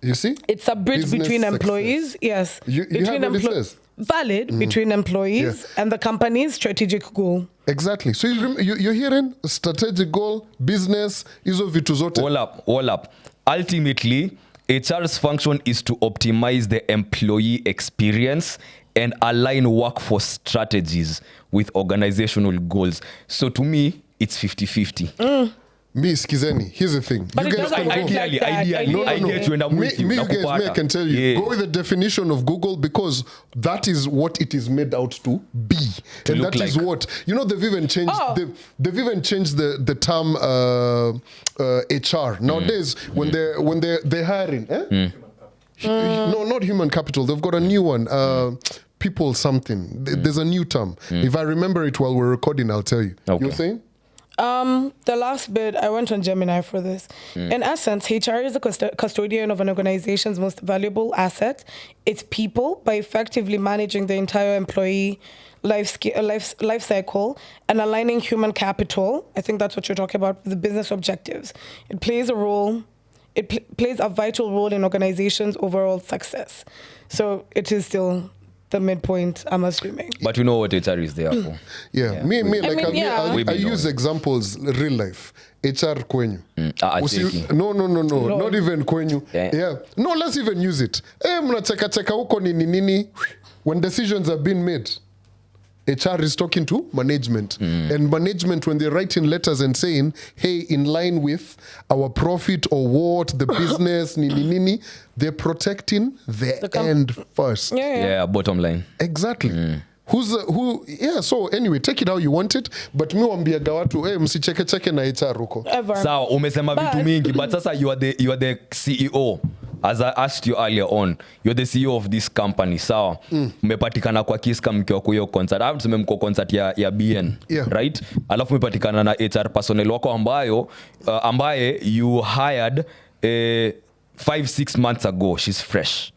You see? it's a bridge Business between success. employees. Yes, You between have what it says. valid between employees and the company's strategic goal. Exactly. So you're hearing strategic goal, business, hizo vitu zote. All up. Ultimately, HR's function is to optimize the employee experience and align workforce strategies with organizational goals. So to me, it's 50-50. Me, skizeni, here's the thing. But you it guys doesn't can work go. like that. Ideally, I get you and I'm with you. Me, you guys, Nakupata. I can tell you. Yeah. Go with the definition of Google because that is what it is made out to be. And look that is like. what, they've even changed, they've even changed the term HR. Nowadays, when they're hiring, no, not human capital. They've got a new one. People something. There's a new term. If I remember it while we're recording, I'll tell you. Okay. You were saying? The last bit, I went on Gemini for this. In essence, HR is the custodian of an organization's most valuable asset, its people, by effectively managing the entire employee life cycle and aligning human capital. I think that's what you're talking about, the business objectives. It plays a role. It plays a vital role in organizations' overall success. So it is still the midpoint, I'm assuming. But you know what HR is there for. Yeah. Me, I use examples, real life. HR kwenyu. No, not even kwenyu. Yeah. No, let's even use it. Mnacheka huko nini. When decisions are being made, HR is talking to management. And management, when they're writing letters and saying, hey, in line with our profit or what, the business, nini, they're protecting the end first. Yeah, bottom line. Exactly. So anyway, take it how you want it, but mi wambiaga watu msicheke na HR huko. Sawa, umesema vitu mingi, but sasa you are the CEO. As I asked you earlier on, you're the CEO of this company. Sawa, umepatikana kwa Kiska mkiwa kwa hiyo concert. Hapo tuseme mko concert ya BN, right? Alafu umepatikana na HR personnel wako ambaye you hired 5-6 months ago. She's fresh.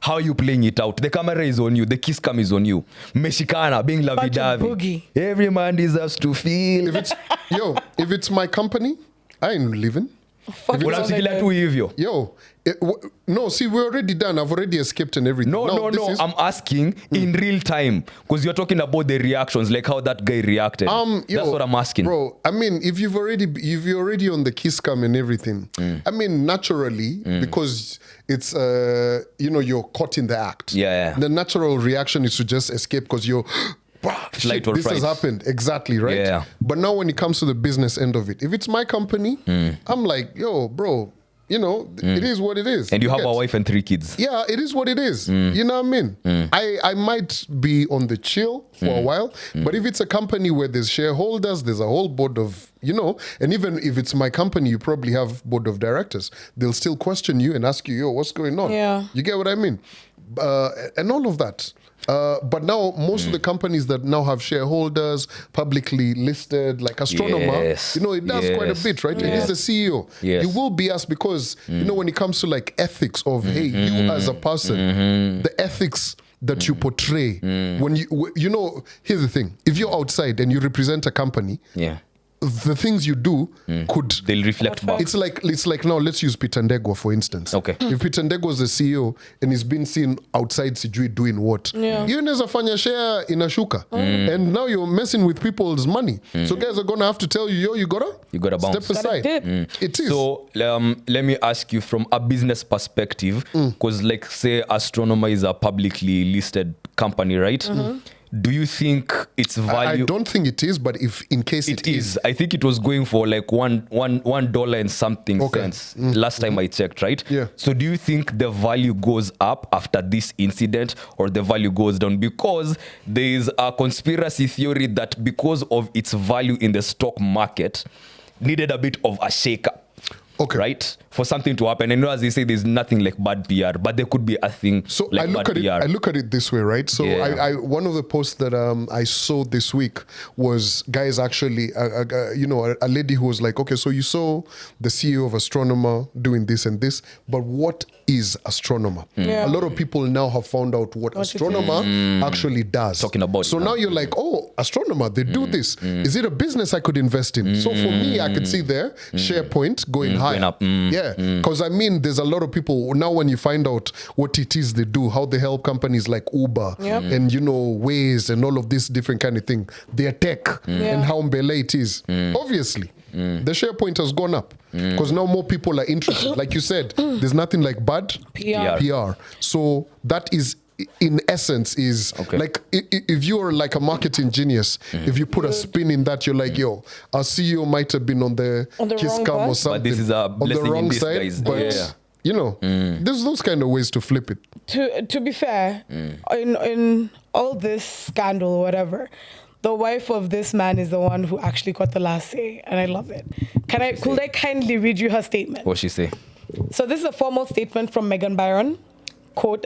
How are you playing it out? The camera is on you. The kiss cam is on you. Meshikana, being lovey-dovey. Every man deserves to feel. If it's my company, I ain't leaving. Unamsikilia tu hivyo. No, see, we're already done. I've already escaped and everything. No. I'm asking in real time because you're talking about the reactions, like how that guy reacted. That's what I'm asking, bro. I mean, if you're already on the kiss cam and everything, I mean, naturally, because it's you're caught in the act. Yeah. The natural reaction is to just escape because you're Flight or this fright. has happened. Exactly, right? Yeah. But now when it comes to the business end of it, if it's my company, I'm like, yo, bro, you know, it is what it is. And you have get? a wife and 3 kids. Yeah, it is what it is. You know what I mean? I might be on the chill for a while, but if it's a company where there's shareholders, there's a whole board of, you know, and even if it's my company, you probably have board of directors. They'll still question you and ask you, yo, what's going on? Yeah. You get what I mean? And all of that. But now most of the companies that now have shareholders, publicly listed, like Astronomer, Yes. you know, it does quite a bit, right? It is the CEO. Yes. You will be asked because, you know, when it comes to like ethics of, hey, you as a person, the ethics that you portray, when you know, here's the thing. If you're outside and you represent a company, Yeah. the things you do could... They'll reflect back. It's like now, let's use Peter Ndegwa, for instance. Okay. If Peter Ndegwa is the CEO and he's been seen outside Sijui doing what? Yeah. You unaweza fanya share inashuka. And now you're messing with people's money. So guys are going to have to tell you, yo, you gotta bounce. step aside. It is. So let me ask you from a business perspective, because like say Astronomer is a publicly listed company, right? Do you think it's value? I don't think it is, but if in case It is. I think it was going for like $1 and something cents last time I checked, right? Yeah. So do you think the value goes up after this incident or the value goes down? Because there is a conspiracy theory that because of its value in the stock market, needed a bit of a shake-up. Okay. Right? For something to happen. And as they say, there's nothing like bad PR, but there could be a thing So like I look at it this way, right? So Yeah. I one of the posts that I saw this week was guys actually, you know, a lady who was like, okay, so you saw the CEO of Astronomer doing this and this, but what is Astronomer? Yeah. A lot of people now have found out what Astronomer actually does. Talking about so it now now. you're like, oh, Astronomer, they do this. Is it a business I could invest in? So for me, I could see there SharePoint going high. up. Yeah, because I mean, there's a lot of people now when you find out what it is they do, how they help companies like Uber and you know Waze and all of this different kind of thing, their tech and how mbele it is. Obviously, the SharePoint has gone up because now more people are interested. Like you said, there's nothing like bad PR. So that is, in essence, is like if you're like a marketing genius, if you put a spin in that, you're like, yo, our CEO might have been on the kiss wrong cam or bus. something, But this is a on the blessing in wrong disguise. side, but Yeah. you know, there's those kind of ways to flip it. To be fair, in all this scandal or whatever, the wife of this man is the one who actually got the last say, and I love it. Could I kindly read you her statement? What she say? So this is a formal statement from Megan Byron, quote,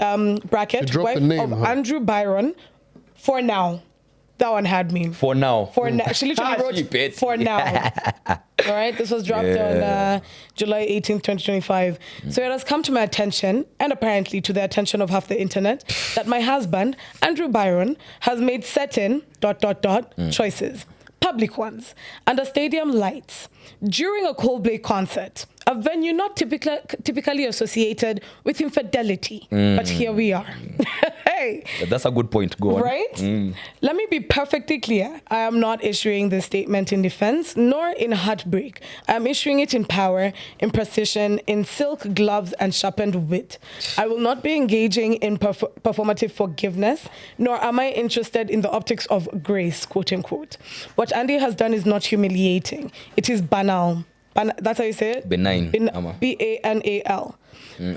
bracket, dropped wife the name, of huh? Andrew Byron, for now. That one had me. For now. For now. She literally wrote, Keep it. for now. All right, this was dropped on July 18th, 2025. So it has come to my attention, and apparently to the attention of half the internet, that my husband, Andrew Byron, has made certain ... choices, public ones, under stadium lights, during a Coldplay concert, a venue not typically associated with infidelity. But here we are. Hey. That's a good point. Go on. Right? Let me be perfectly clear. I am not issuing this statement in defense, nor in heartbreak. I am issuing it in power, in precision, in silk gloves and sharpened wit. I will not be engaging in performative forgiveness, nor am I interested in the optics of grace, quote unquote. What Andy has done is not humiliating. It is banal. That's how you say it? Benign. B-A-N-A-L.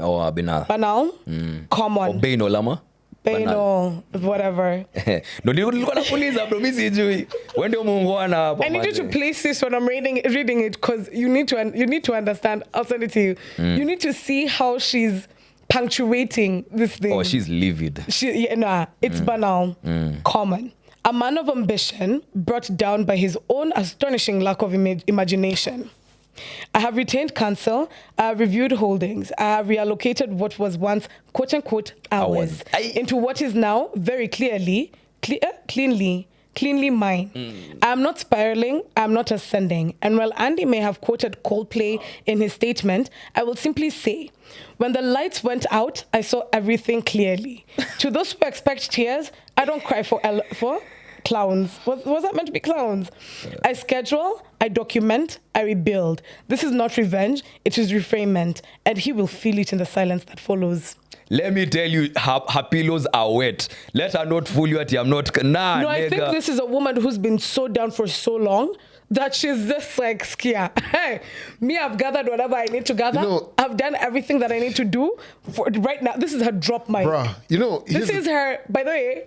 Oh, banal. Banal. Common. Beno lama. Banal. Whatever. No, nilikuwa nakuuliza bro, mimi sijui. Wewe ndio muungwana hapa. I need you to place this when I'm reading it, because you need to understand. I'll send it to you. You need to see how she's punctuating this thing. Oh, she's livid. It's banal. Common. A man of ambition brought down by his own astonishing lack of imagination. I have retained counsel, I have reviewed holdings, I have reallocated what was once quote-unquote ours into what is now very cleanly mine. I am not spiraling, I am not ascending. And while Andy may have quoted Coldplay in his statement, I will simply say, when the lights went out, I saw everything clearly. To those who expect tears, I don't cry for clowns. Was that meant to be clowns? I schedule, I document, I rebuild. This is not revenge, it is reframement. And he will feel it in the silence that follows. let me tell you, her pillows are wet. Let her not fool you at I'm not. Nah, No, nigga. I think this is a woman who's been so down for so long that she's just like, skia. Hey, me, I've gathered whatever I need to gather. I've done everything that I need to do. For right now, this is her drop mic. Bruh, this is her, by the way,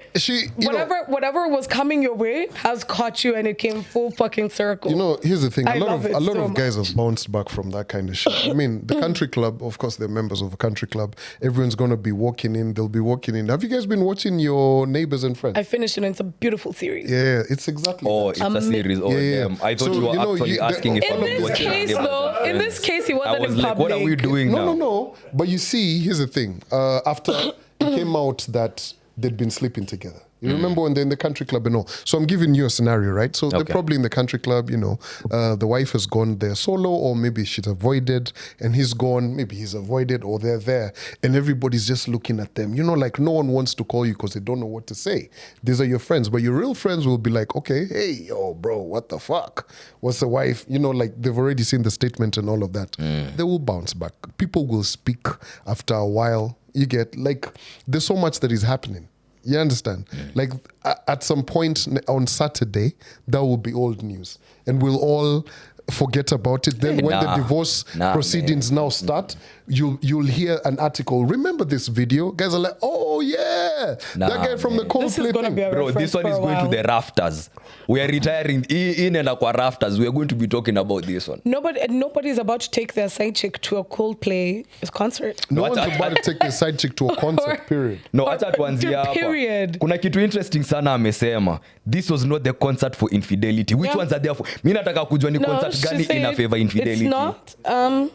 whatever was coming your way has caught you and it came full fucking circle. Here's the thing. A lot so of guys have bounced back from that kind of shit. I mean, the country club, of course, they're members of a country club. Everyone's going to be walking in. They'll be walking in. Have you guys been watching Your Neighbors and Friends? I finished it and it's a beautiful series. Yeah, it's exactly it's a series. Oh, yeah. I thought you were actually asking if I'm watching. In this case, he wasn't I was in like, public. what are we doing now? No. But you see, here's the thing. After it came out that they'd been sleeping together. You remember when they're in the country club and all. So I'm giving you a scenario, right? So they're probably in the country club, the wife has gone there solo, or maybe she's avoided and he's gone, maybe he's avoided, or they're there and everybody's just looking at them. Like no one wants to call you because they don't know what to say. These are your friends, but your real friends will be like, okay, hey, yo, bro, what the fuck? What's the wife? Like they've already seen the statement and all of that. They will bounce back. People will speak after a while. You get, like, there's so much that is happening. You understand? Like at some point on Saturday, that will be old news. And we'll all forget about it. Then when the divorce proceedings now start, you'll hear an article. Remember this video? Guys are like, oh yeah, that guy from the Coldplay thing. Bro, this one is going to the rafters. We are retiring in and aqua rafters. We are going to be talking about this one. Nobody's about to take their side chick to a Coldplay concert. No one's about to take their side chick to a concert, period. No, acha tuanzie hapa. Period. Kuna kitu interesting sana amesema. This was not the concert for infidelity. Which ones are there for? Mimi nataka kujua ni concert gani ina favor infidelity. It's not.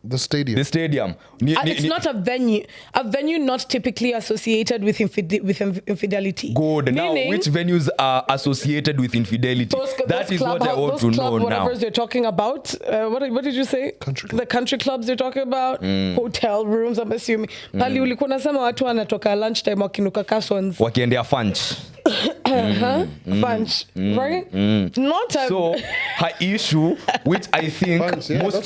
The stadium. It's not a venue. A venue not typically associated with infidelity. Good. Now, which venues are associated with infidelity? That is what I want to know now. Whatever you're talking about. What did you say? Country club. The country clubs you're talking about. Hotel rooms, I'm assuming. Pali ulikuwa nasema watu wanatoka lunchtime wakinuka kasons. Wakiendea funch. Funch. Right? Not a... So, her issue, which I think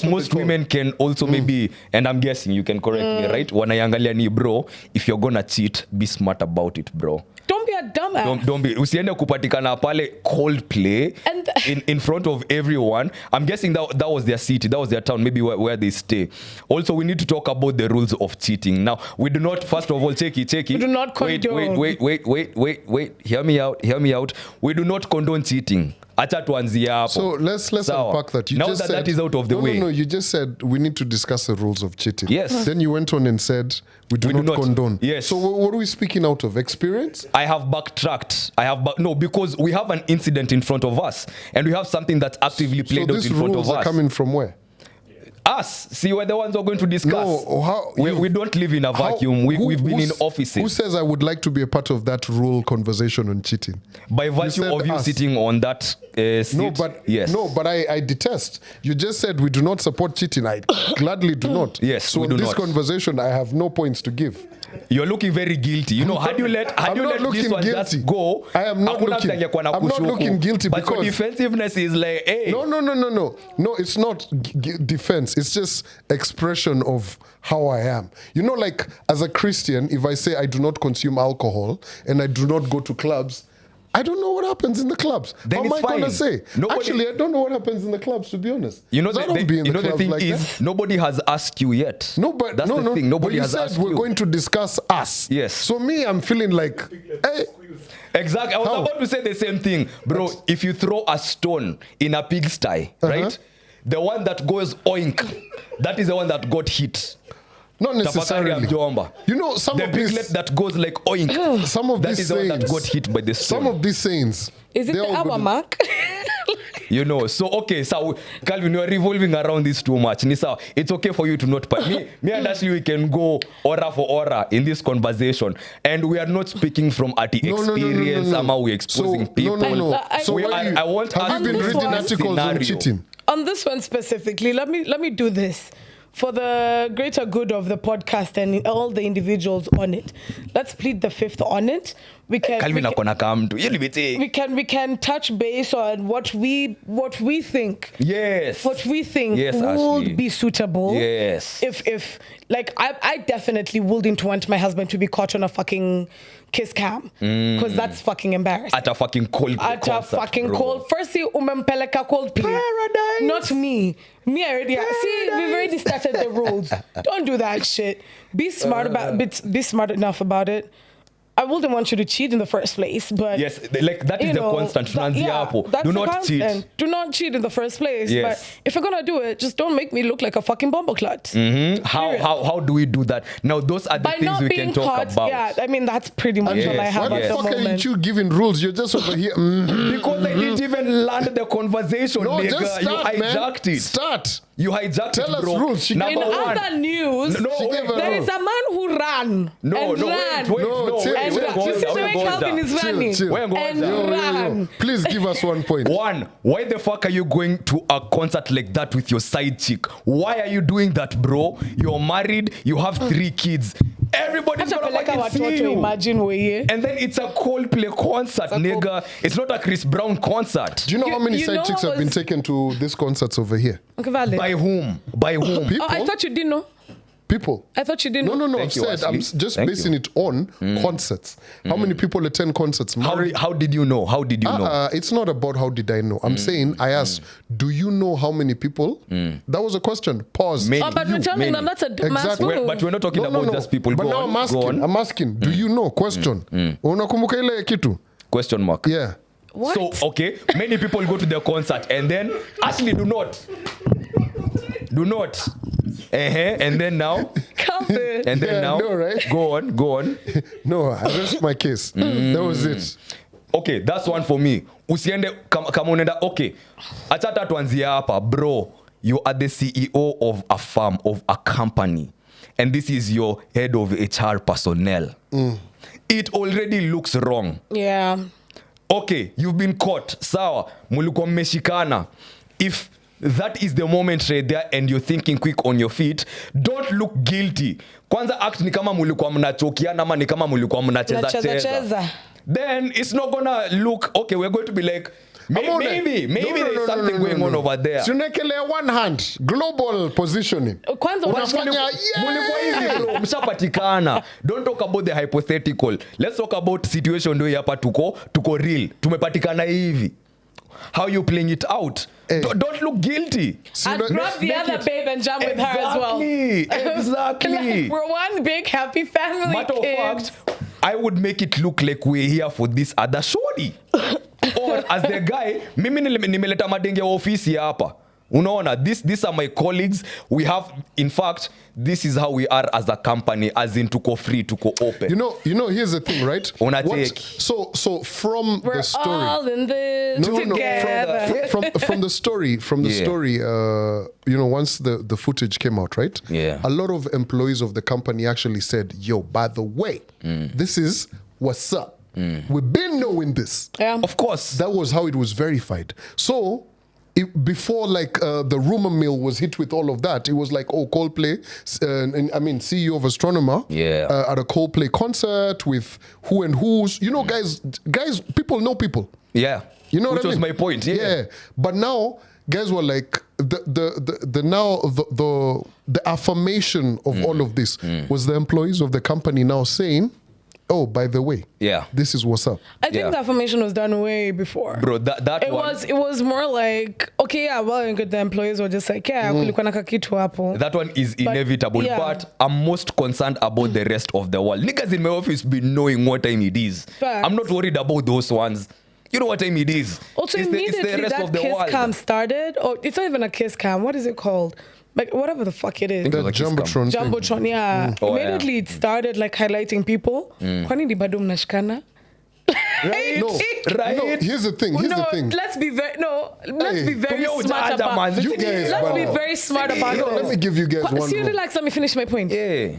most women can also maybe, and I'm guessing you can correct me, right? Wanayangalia ni bro, if you're gonna cheat, be smart about it, bro. Don't be a dumbass. Don't be. Usiende kupatikana pale Coldplay in front of everyone. I'm guessing that was their city, that was their town, maybe where they stay. Also, we need to talk about the rules of cheating. Now, we do not, first of all, check it. We do not condone. Wait. Hear me out. We do not condone cheating. Acha tuanzie hapo. So let's unpack that. You now just that is out of the way. No, you just said we need to discuss the rules of cheating. Yes. Then you went on and said we do not condone. Yes. So what are we speaking out of? Experience? I have backtracked. No, because we have an incident in front of us and we have something that's actively played out in front of us. So these rules are coming from where? Us. See, we're the ones who are going to discuss. No, we don't live in a vacuum. We've been in offices. Who says I would like to be a part of that rule conversation on cheating? By virtue of you sitting on that seat? No, but I detest. You just said we do not support cheating. I gladly do not. Yes, so we do in this not. conversation, I have no points to give. You're looking very guilty. Had you let this one just go, I am not looking guilty but because your defensiveness is like, hey. No, it's not defense. It's just expression of how I am. Like as a Christian, if I say I do not consume alcohol and I do not go to clubs, I don't know what happens in the clubs. Then how am I going to say? Actually, I don't know what happens in the clubs, to be honest. The thing is, nobody has asked you yet. That's the thing. Nobody has asked you. We're going to discuss us. Yes. So me, I'm feeling like, hey. Exactly. I was about to say the same thing. Bro, if you throw a stone in a pigsty, right? The one that goes oink, that is the one that got hit. Not necessarily. Some the of piglet that goes like oink. Some of that these is the one that got hit by the stone. Some of these sayings. Is it the hour mark? So okay, so Calvin, you are revolving around this too much. Nisa, it's okay for you to not me and Ashley, we can go aura for aura in this conversation, and we are not speaking from experience. Somehow we're exposing people. So I want. Have you been reading articles on cheating? On this one specifically, let me do this. for the greater good of the podcast and all the individuals on it, let's plead the fifth on it. We can touch base on what we think. Yes. What we think Yes, would Ashley. be suitable. Yes. If like I definitely wouldn't want my husband to be caught on a fucking kiss cam because that's fucking embarrassing. At a fucking Coldplay At concert, a fucking bro. Firstly, umempeleka Coldplay. Paradise. Not me. Me already. See, we've already started the rules. Don't do that shit. Be smart be smart enough about it. I wouldn't want you to cheat in the first place, but Yes, like that is the constant. that's Do the not cheat. constant. Do not cheat in the first place. Yes. But if you're gonna do it, just don't make me look like a fucking bumbleclut. How do we do that? Now those are the By things not we being can talk caught, about. yeah, I mean that's pretty much Yes, all I have Why at the the fuck are moment. you giving rules? You're just over here. Because I didn't even land the conversation, No, nigga. just You start, hijacked man. it. Start. You hijacked Tell it, us bro. rules. She In Number one. other news, No, She gave a there rule. is a man who ran No, and no, ran. wait, No, no, chill, wait, And chill, we're ran. going You see there, the way we're going Calvin there. is running chill. We're going and there. ran. Please give us 1 point. One, why the fuck are you going to a concert like that with your side chick? Why are you doing that, bro? You're married, you have 3 kids. Everybody's Acha gonna peleka fucking see watoto, you. imagine weye. And then it's a Coldplay concert, nigga. It's not a Chris Brown concert. Do you know how many You side know chicks what have been was- taken to these concerts over here? Okay, Vale. By whom? By whom? People. Oh, I thought you didn't know. People. I thought you didn't know. No. Thank I've you, said I'm Ashley. just Thank basing you. it on concerts. How many people attend concerts? How did you know? How did you know? It's not about how did I know. I'm saying I asked, do you know how many people? That was a question. Pause. Many. Oh, but we're telling many. them that's a mass Exactly. move. But we're not talking about just people. But Go now on, I'm go asking. on. I'm asking. Do you know? Question. Unakumbuka ile kitu? Question mark. Yeah. What? So, okay, many people go to the concert and then, Ashley, do not. And then now, Calvin. and then Yeah, now, no, right? go on. No, I rest my case. That was it. Okay, that's one for me. Usiende kama unaenda, okay. Achata tuanzie hapa, bro. You are the CEO of a firm, of a company. And this is your head of HR personnel. It already looks wrong. Yeah. Okay, you've been caught. Sawa, mulikuwa mmeshikana. If that is the moment right there and you're thinking quick on your feet, don't look guilty. Kwanza act ni kama mulikuwa mnachokiana ama ni kama mulikuwa mnacheza cheza. Then it's not gonna look, okay, we're going to be like, maybe there's something going on over there. Tunekele one hand. Global positioning. Kwanza Unafanya, Mulikuwa hivi bro, mshapatikana. Don't talk about the hypothetical. Let's talk about situation ndio hapa tuko real. Tumepatikana hivi. How you playing it out? Hey. Don't look guilty. and grab the other babe and jump with her as well. Exactly. Like, we're one big happy family. Matter of kids. fact, I would make it look like we're here for this other shorty. Or as the guy, mimi nimeleta madenge wa ofisi hapa. Unaona, these are my colleagues. We have, in fact, this is how we are as a company, as in tuko free, tuko open. You know, here's the thing, right? Unatake. So from We're the story. all in this together. From the story, once the footage came out, right? Yeah. A lot of employees of the company actually said, yo, by the way, this is what's up. We've been knowing this. Yeah. Of course. That was how it was verified. So before the rumor mill was hit with all of that, it was like, oh, Coldplay, CEO of Astronomer, at a Coldplay concert with who and who's, guys, people know people. Yeah. You know Which what I mean? was my point. Yeah. But now guys were like the affirmation of all of this was the employees of the company now saying, oh, by the way, this is what's up. I think the affirmation was done way before. Bro, that it was more like, okay, yeah, well, the employees were just like, yeah, kulikuwa na kakitu hapo. That one is inevitable, but I'm most concerned about the rest of the world. Niggas in my office be knowing what time it is. Facts. I'm not worried about those ones. You know what time it is. Also, it's immediately the rest that of the kiss world. cam started, or it's not even a kiss cam. What is it called? Like whatever the fuck it is. The like this Jumbotron thing. Jumbotron, yeah. Oh, Immediately it started like highlighting people. Kwani di bado mnashikana? Right? No, Right? no, here's the thing. Let's be very Hey, smart ujanja, about man. You guys, Let's be bro. very smart about No, this. let me give you guys one See, rule. relax, let me finish my point. Yeah.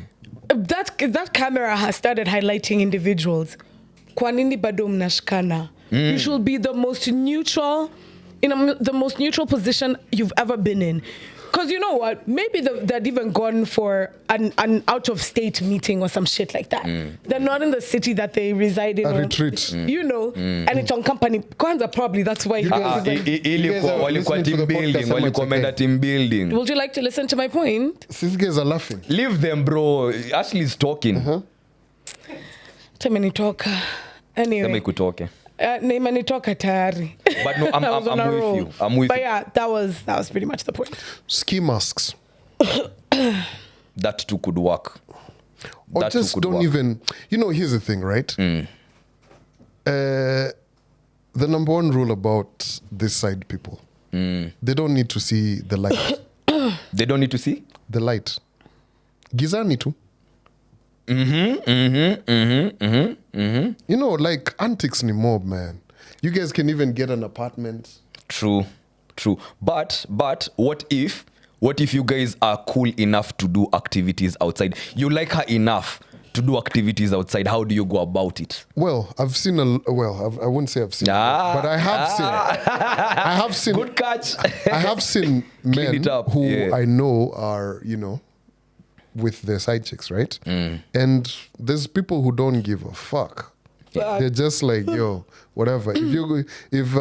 That camera has started highlighting individuals. Kwa nini bado mnashikana? You should be the most neutral, the most neutral position you've ever been in. Because you know what? Maybe they'd even gone for an out-of-state meeting or some shit like that. They're not in the city that they reside in. A retreat. You know, and it's on company. Kwanzaa probably, that's why. Walikuwa team building. Walikuwa team building. Would you like to listen to my point? These guys are laughing. Leave them, bro. Ashley's talking. Temenitoka. Anyway. Temekutoke. Nimenitoka tayari. But no, I'm with you. I'm with but you. yeah, that was pretty much the point. Ski masks. That too could work. Or That just too could don't work. even, here's the thing, right? The number one rule about this side people, they don't need to see the light. They don't need to see? The light. Gizani too. Like antics ni mob, man. You guys can even get an apartment. True. But what if you guys are cool enough to do activities outside? You like her enough to do activities outside. How do you go about it? Well, I wouldn't say I've seen, but I have seen. Good catch. I have seen men it up, who yeah. I know are, with their side chicks, right? And there's people who don't give a fuck. Yeah. They're just like, yo, whatever. If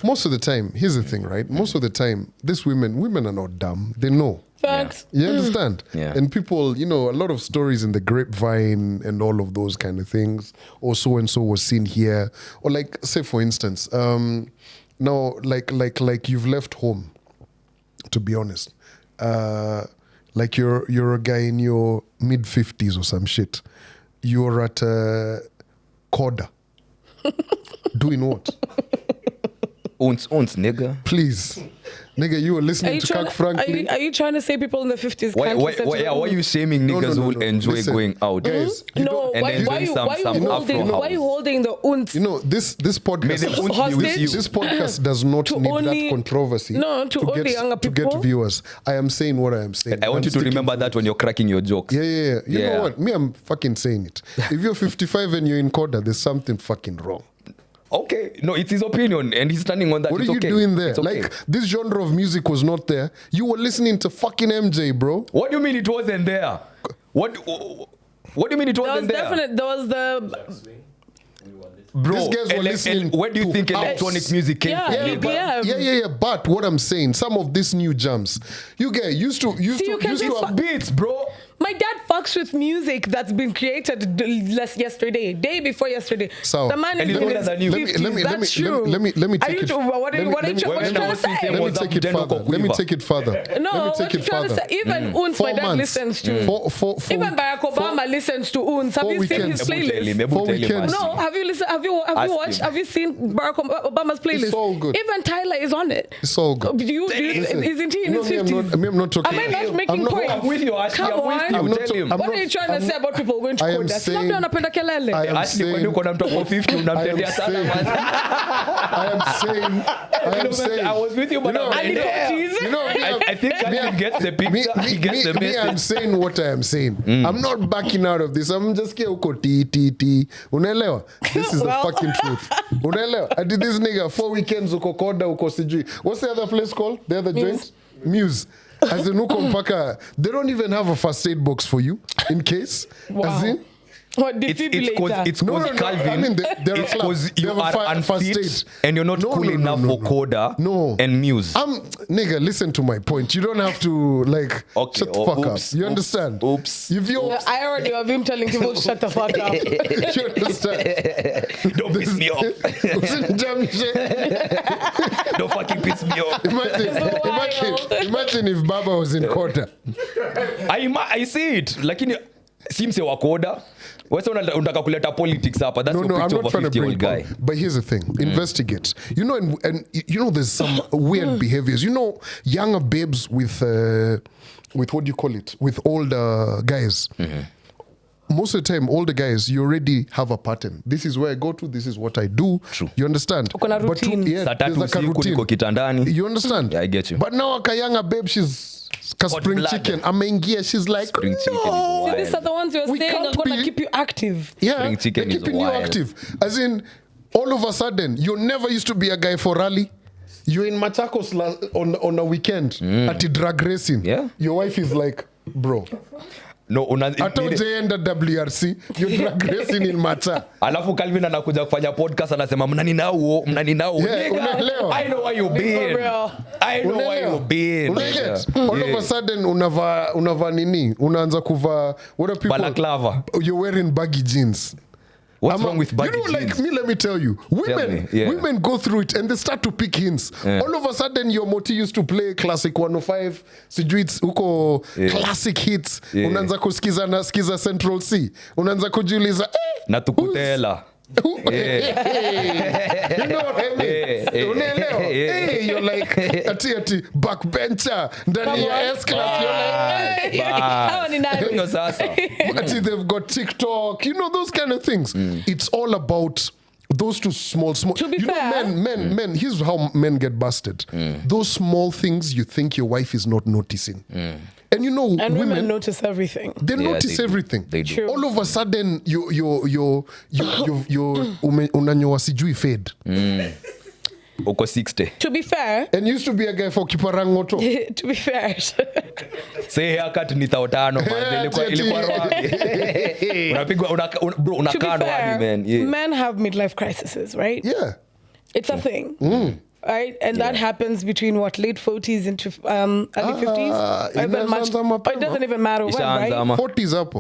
most of the time, here's the thing, right? Most of the time, these women are not dumb. They know. Facts. You understand? Yeah. And people, a lot of stories in the grapevine and all of those kind of things. Or so and so was seen here. Or like, say for instance, now like you've left home, to be honest. Like you're a guy in your mid-50s or some shit. You're at Coda. Doing what? Uns, nigga. Please. Nigga, you were listening to Kak Franklin. Are you trying to say people in the 50s Why can't are you shaming niggas who enjoy Listen, going out? Guys, why are you holding the unts? This May the podcast unts be with you. this podcast does not To need only- that controversy to only younger to get people. viewers. I am saying what I am saying. I want I'm you to sticking remember that when you're cracking your jokes. Yeah. You Yeah. know what? Me, I'm fucking saying it. If you're 55 and you're in Coda, there's something fucking wrong. Okay, no, it's his opinion and he's standing on that. What are It's you okay. doing there? It's okay. Like, this genre of music was not there. You were listening to fucking MJ, bro. What do you mean it wasn't there? What do you mean it wasn't there? There was the Bro, These guys were listening and where do you to think house. electronic music came Yeah, from? yeah. But what I'm saying, some of these new jams, you guys used to have Beats, bro. my dad fucks with music that's been created yesterday, day before yesterday. So, the man and is he's in older his than you. 50s. That's true. Let me Are take you it. tr- what are you trying to say? Let Let me was take up it Deno further. Kokuiva. Let me take it further. No, Let me what take you it trying to further. say? Even Unz, 4 my dad months. listens to. Four Even Barack Obama listens to Unz. Have you seen his playlist? For weekends. No, have you listened? Have you watched? Have you seen Barack Obama's playlist? It's all good. Even Tyler is on it. It's all good. Isn't he in his 50s? I'm not talking. Am I not making points? I'm with you, Ashley. Come I'm with you. on. Tell him. What are you trying to say about people going to I am Coda? saying- Labda wanapenda kelele. I am Ashley, when saying- you call them top 50, unamtetea sana, man. I am saying. I was with you, but I'm And he like, got cheese. I think Ashley gets the picture. He gets the Me, I'm message. saying what I am saying. I'm not backing out of this. I'm just here uko t. Unaelewa? This is the fucking truth. Unaelewa? I did this nigga 4 weekends uko Koda uko sijui. What's the other place called? The other joint? Muse. As in uko mpaka. They don't even have a first aid box for you in case. Wow. As in. What It's defibrillator? cause Calvin. I mean, they're a It's club. because They you have a are first unfit aid. and you're not cool enough for Coda and Muse. Nigga, listen to my point. You don't have to like Okay, shut the oh, fuck oops, up. You oops, understand? oops. If you're I already have him telling people to shut the fuck up. you understand? Don't piss me off. Don't fucking piss me off. Imagine if Baba was in Coda. I see it. Lakini si mse wa Coda. Wewe unataka kuleta politics hapa. That's No, your I'm picture not of a trying to 50-year-old bring guy. But here's the thing: investigate. You know, and you know, there's some weird behaviors. You know, younger babes with what do you call it? With older guys. Most of the time, older guys, you already have a pattern. This is where I go to. This is what I do. True. You understand? Uko na But routine. Saa tatu there's like a usiku routine. niko kitandani. You understand? Yeah, I get you. But now a younger babe, she's spring blood. chicken. Ameingia, she's like, Spring chicken is no. wild. These are the ones you're We saying are can't going to be- keep you active. Yeah, Spring chicken they're is keeping you wild. active. As in, all of a sudden, you never used to be a guy for rally. you're in Machakos on a weekend at the drag racing. Yeah. Your wife is like, bro. No, hata ujaenda WRC, you're drag racing in Macha. Alafu Calvin anakuja kufanya podcast anasema mnaninao. Yeah, I know where you been. I know where you been. All of a sudden unava nini? Unaanza kuva, what are people? Balaclava. You're wearing baggy jeans. What's wrong with baggy jeans? Like me, let me tell you. Women go through it and they start to pick hints. Yeah. All of a sudden, your moti used to play classic 105. Sijui it's uko classic hits. Yeah. Unaanza kusikiza na skiza Central C. Unaanza kujiuliza, na tukutela. You know what I mean? You're like ati backbencher ndani ya S-class. You're like, ati they've got TikTok. You know, those kind of things. It's all about those two small. To be fair, men. Here's how men get busted. Those small things you think your wife is not noticing. And you know, and women notice everything. They notice everything. They do. All of a sudden, you unanyoa sijui fade. Uko 60. To be fair, and used to be a guy for kiparangoto. To be fair, say haircut ni 5,000 man. Ilikuwa rangi. Unapigwa bro unakando hadi man. Yeah. Men have midlife crises, right? Yeah. It's a thing. Right? And that happens between late 40s into early 50s. It doesn't even matter when, right? 40s up.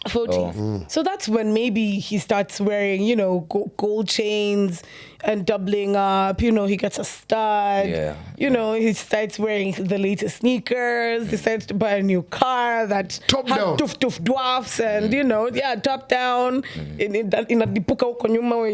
40s. So that's when maybe he starts wearing, you know, gold chains and doubling up. You know, he gets a stud. Yeah. You know, he starts wearing the latest sneakers. He starts to buy a new car that top has down tuff dwarfs and, you know, top down. In a dipuka uko nyuma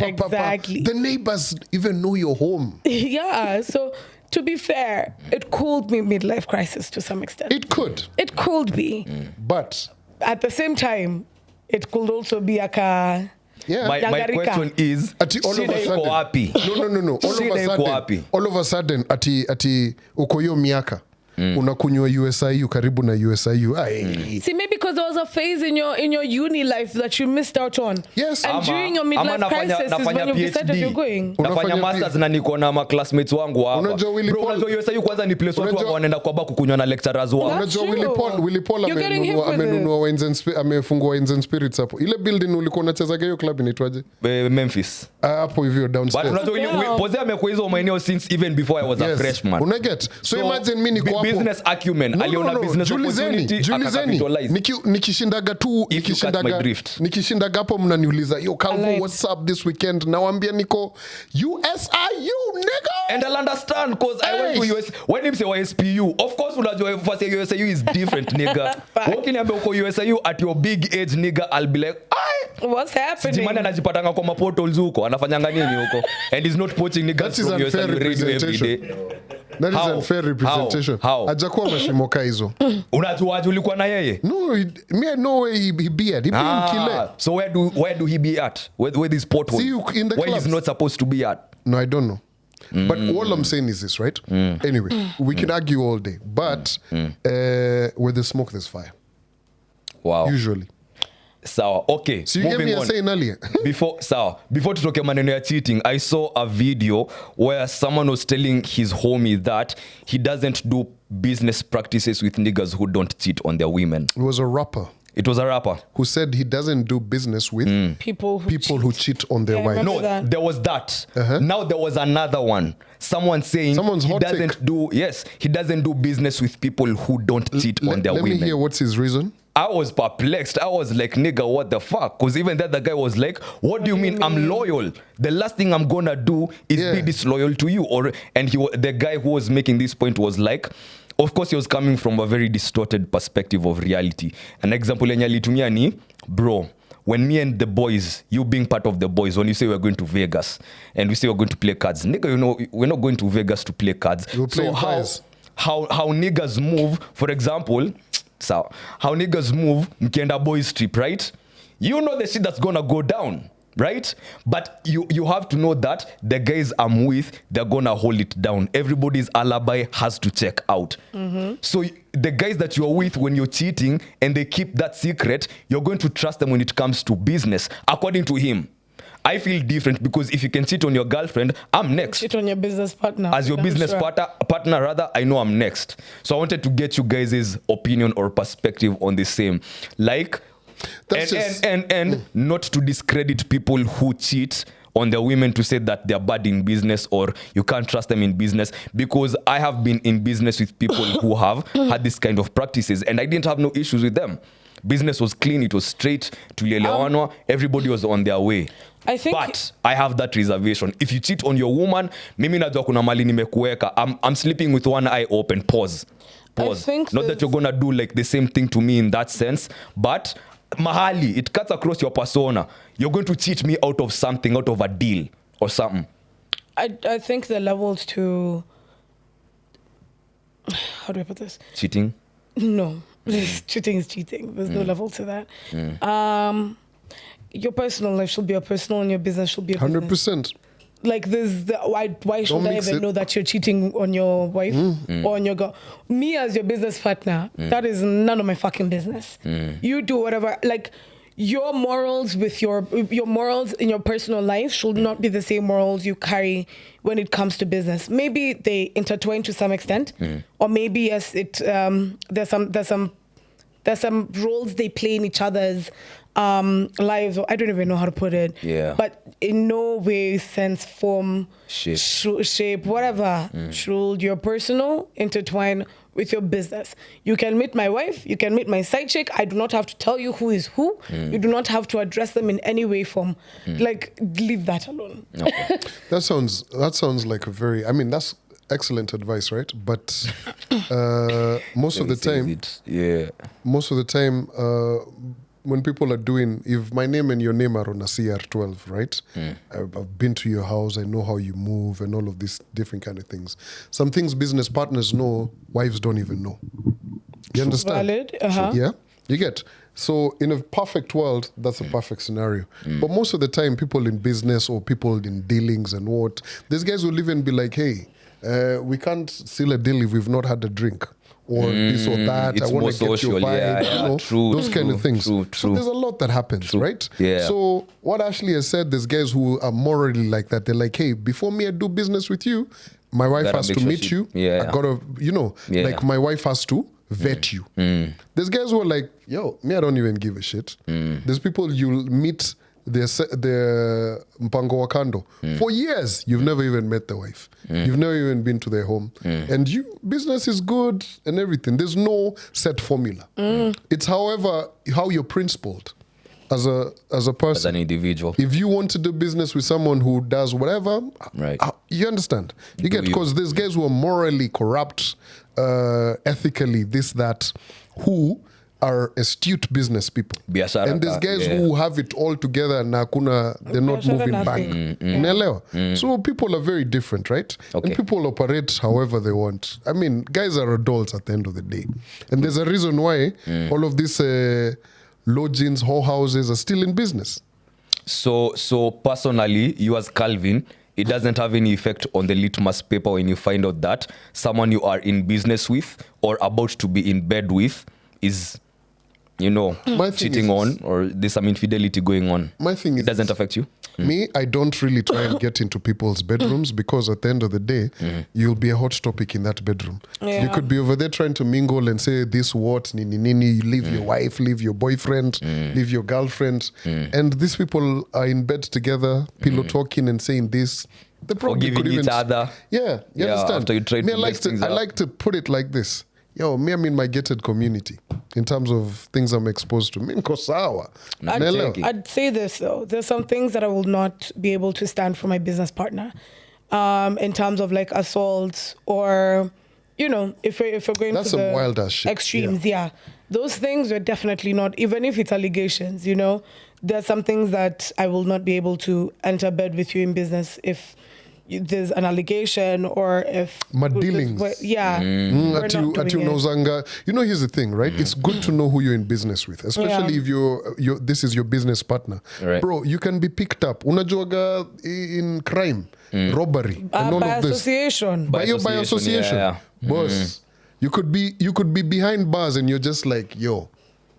exactly. The neighbors even know you're home. Yeah. So to be fair, it could be midlife crisis to some extent. It could. It could be. But at the same time, it could also be like a... Yeah. My question is, all of a sudden, no. All of a sudden, ati ukoyo miaka. Unakunywa USIU karibu na USIU. See, maybe because there was a phase in your uni life that you missed out on. Yes. And during your midlife crisis is when you decided you're going. Nafanya masters na niko na ma classmates wangu hapa. Unajua USIU kwanza ni place watu wanaenda kwa baku kunywa na lecturers wao. Unajua Willy Paul amenunua amefungua Wines and Spirits hapo. Ile building ulikuwa unacheza hiyo club inaitwaje? Memphis. Hapo hivyo downstairs. But unajua Pose amekuwa hizo maeneo since even before I was a freshman. Unaget. So imagine mimi niko business acumen aliona business opportunity akacapitalize. Nikishindaga hapo mnaniuliza yo Calvo what's up this weekend, nawaambia niko USIU nigga, and I'll understand because I went to US when him say YSPU of course unajua first USIU is different nigga. Walking about uko USIU at your big age nigga, I'll be like what's happening? Jimani anajipatanga kwa maportals huko anafanyanga nini huko and he's not poaching niggas from USIU radio every day. That is unfair representation. Hajakuwa mashimoka hizo. Unajuaje ulikuwa na yeye? No, me I know where he be at. He be in Kile. So where do he be at? Where this porthole? See, in the where clubs. He's not supposed to be at. No, I don't know. But all I'm saying is this, right? Anyway, we can argue all day. But where there's smoke, there's fire. Wow. Usually. Sawa, okay. So you gave me a saying earlier. Before tutoke maneno ya cheating, I saw a video where someone was telling his homie that he doesn't do business practices with niggas who don't cheat on their women. It was a rapper. It was a rapper who said he doesn't do business with people who cheat on their wives. No, there was that. Now there was another one. Someone saying he doesn't do business with people who don't cheat on their women. Let me hear what's his reason. I was perplexed. I was like, nigga, what the fuck? Because even that the guy was like, what do you mean? I'm loyal. The last thing I'm gonna do is be disloyal to you. And the guy who was making this point was like, of course he was coming from a very distorted perspective of reality. An example yenye alitumia ni, bro, when me and the boys, you being part of the boys, when you say we're going to Vegas and we say we're going to play cards, nigga, you know, we're not going to Vegas to play cards. So how niggas move, for example, so how niggas move mkienda boys trip, right? You know the shit that's gonna go down, right? But you have to know that the guys I'm with, they're gonna hold it down. Everybody's alibi has to check out. So the guys that you're with when you're cheating and they keep that secret, you're going to trust them when it comes to business, according to him. I feel different because if you can cheat on your girlfriend, I'm next. Cheat on your business partner. As your business partner, rather, I know I'm next. So I wanted to get you guys' opinion or perspective on the same. Like, and not to discredit people who cheat on their women, to say that they're bad in business or you can't trust them in business, because I have been in business with people who have had this kind of practices and I didn't have no issues with them. Business was clean, it was straight, tulielewanwa, everybody was on their way. I think, but I have that reservation. If you cheat on your woman, mimi najua kuna mali nimekuweka. I'm sleeping with one eye open. Pause. Not that you're gonna do like the same thing to me in that sense, but mahali, it cuts across your persona. You're going to cheat me out of something, out of a deal or something. I think the levels to, how do I put this? Cheating? No. Cheating is cheating. There's no level to that. Your personal life should be your personal and your business should be your 100%. business. Like why should I even know that you're cheating on your wife or on your girl? Me as your business partner, that is none of my fucking business. You do whatever. Like your morals with your morals in your personal life should not be the same morals you carry when it comes to business. Maybe they intertwine to some extent, or maybe yes, there's some roles they play in each other's lives, or I don't even know how to put it. Yeah. But in no way, sense, form, shape, whatever, should your personal intertwine with your business. You can meet my wife, you can meet my side chick. I do not have to tell you who is who. You do not have to address them in any way, form. Like, leave that alone. Okay. That sounds like a very, I mean, that's excellent advice, right? But most of the time, when people are doing, if my name and your name are on a CR12, right? I've been to your house, I know how you move and all of these different kind of things. Some things business partners know, wives don't even know. You understand? Valid. Yeah? You get? So in a perfect world, that's a perfect scenario. But most of the time, people in business or people in dealings and what, these guys will even be like, hey, we can't seal a deal if we've not had a drink. Or this or that, I want to get your vibe, those kind of things. True. So there's a lot that happens, right? Yeah. So what Ashley has said, there's guys who are morally like that. They're like, hey, before me I do business with you, my wife has to meet you. I gotta, like my wife has to vet you. There's guys who are like, yo, me I don't even give a shit. There's people you'll meet their mpango wa kando. For years, you've never even met the wife. You've never even been to their home. And business is good and everything. There's no set formula. It's however, how you're principled as a person. As an individual. If you want to do business with someone who does whatever, right. You understand. You get, because there's guys who are morally corrupt, ethically, this, that, who are astute business people. Biashara, and there's guys who have it all together and they're not moving back. So people are very different, right? Okay. And people operate however they want. I mean, guys are adults at the end of the day. And there's a reason why all of these lodgings, whorehouses are still in business. So personally, you as Calvin, it doesn't have any effect on the litmus paper when you find out that someone you are in business with or about to be in bed with is, cheating on, or there's some infidelity going on. My thing is, it doesn't affect you? Me, I don't really try and get into people's bedrooms because at the end of the day, you'll be a hot topic in that bedroom. Yeah. You could be over there trying to mingle and say this what, nini nini, you leave your wife, leave your boyfriend, leave your girlfriend. And these people are in bed together, pillow talking and saying this. They probably forgiving could even each other. Yeah, you understand? After you tried to mix things up. I like to put it like this. Yo, me, I'm in my gated community in terms of things I'm exposed to. I'd say this though. There's some things that I will not be able to stand for my business partner, in terms of like assault or, if we're going that's to some the wild ass shit. extremes, yeah. Those things are definitely not. Even if it's allegations, there's some things that I will not be able to enter bed with you in business if there's an allegation or if dealings. We're not doing it. Here's the thing, right? It's good to know who you're in business with, especially if this is your business partner. Right. Bro, you can be picked up. Unajuaga in crime, robbery, and all by of this. association. By association. Yeah. Boss, you could be behind bars and you're just like, yo,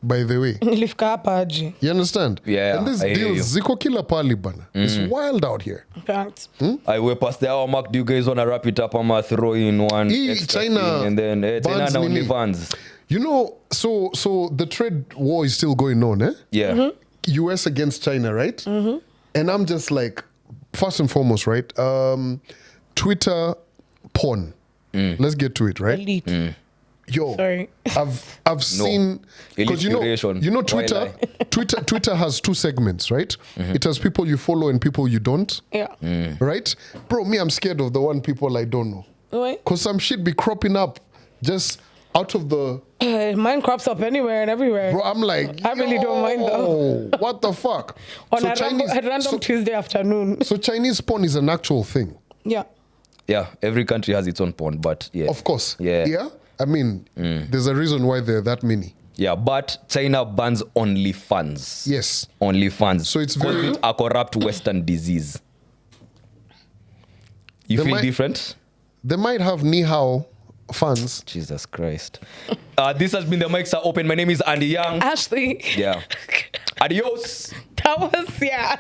by the way. Nilifika hapa aje. You understand? Yeah, And these I hear deals, ziko kila pali bana. It's wild out here. Facts. I way past the hour mark. Do you guys want to wrap it up? I'm going to throw in one extra China thing and then China bans and nini? OnlyFans. You know, so the trade war is still going on, eh? Yeah. US against China, right? And I'm just like, first and foremost, right? Twitter porn. Let's get to it, right? Elite. Yo, Sorry. I've seen, because you know Why Twitter, Twitter has two segments, right? It has people you follow and people you don't, Yeah. right? Bro, me, I'm scared of the one people I don't know, Wait. because some shit be cropping up just out of the. Mine crops up anywhere and everywhere. Bro, I'm like, I really don't mind though. What the fuck? On a random Tuesday afternoon. So Chinese porn is an actual thing. Yeah. Yeah, every country has its own porn, but yeah. Of course. Yeah. Yeah? I mean, there's a reason why there are that many. Yeah, but China bans OnlyFans. Yes. OnlyFans. So it's Calls very- it a corrupt Western disease. You They feel might- different? They might have Ni Hao fans. Jesus Christ. This has been the mics are open. My name is Andy Young. Ashley. Yeah. Adios. That was, yeah.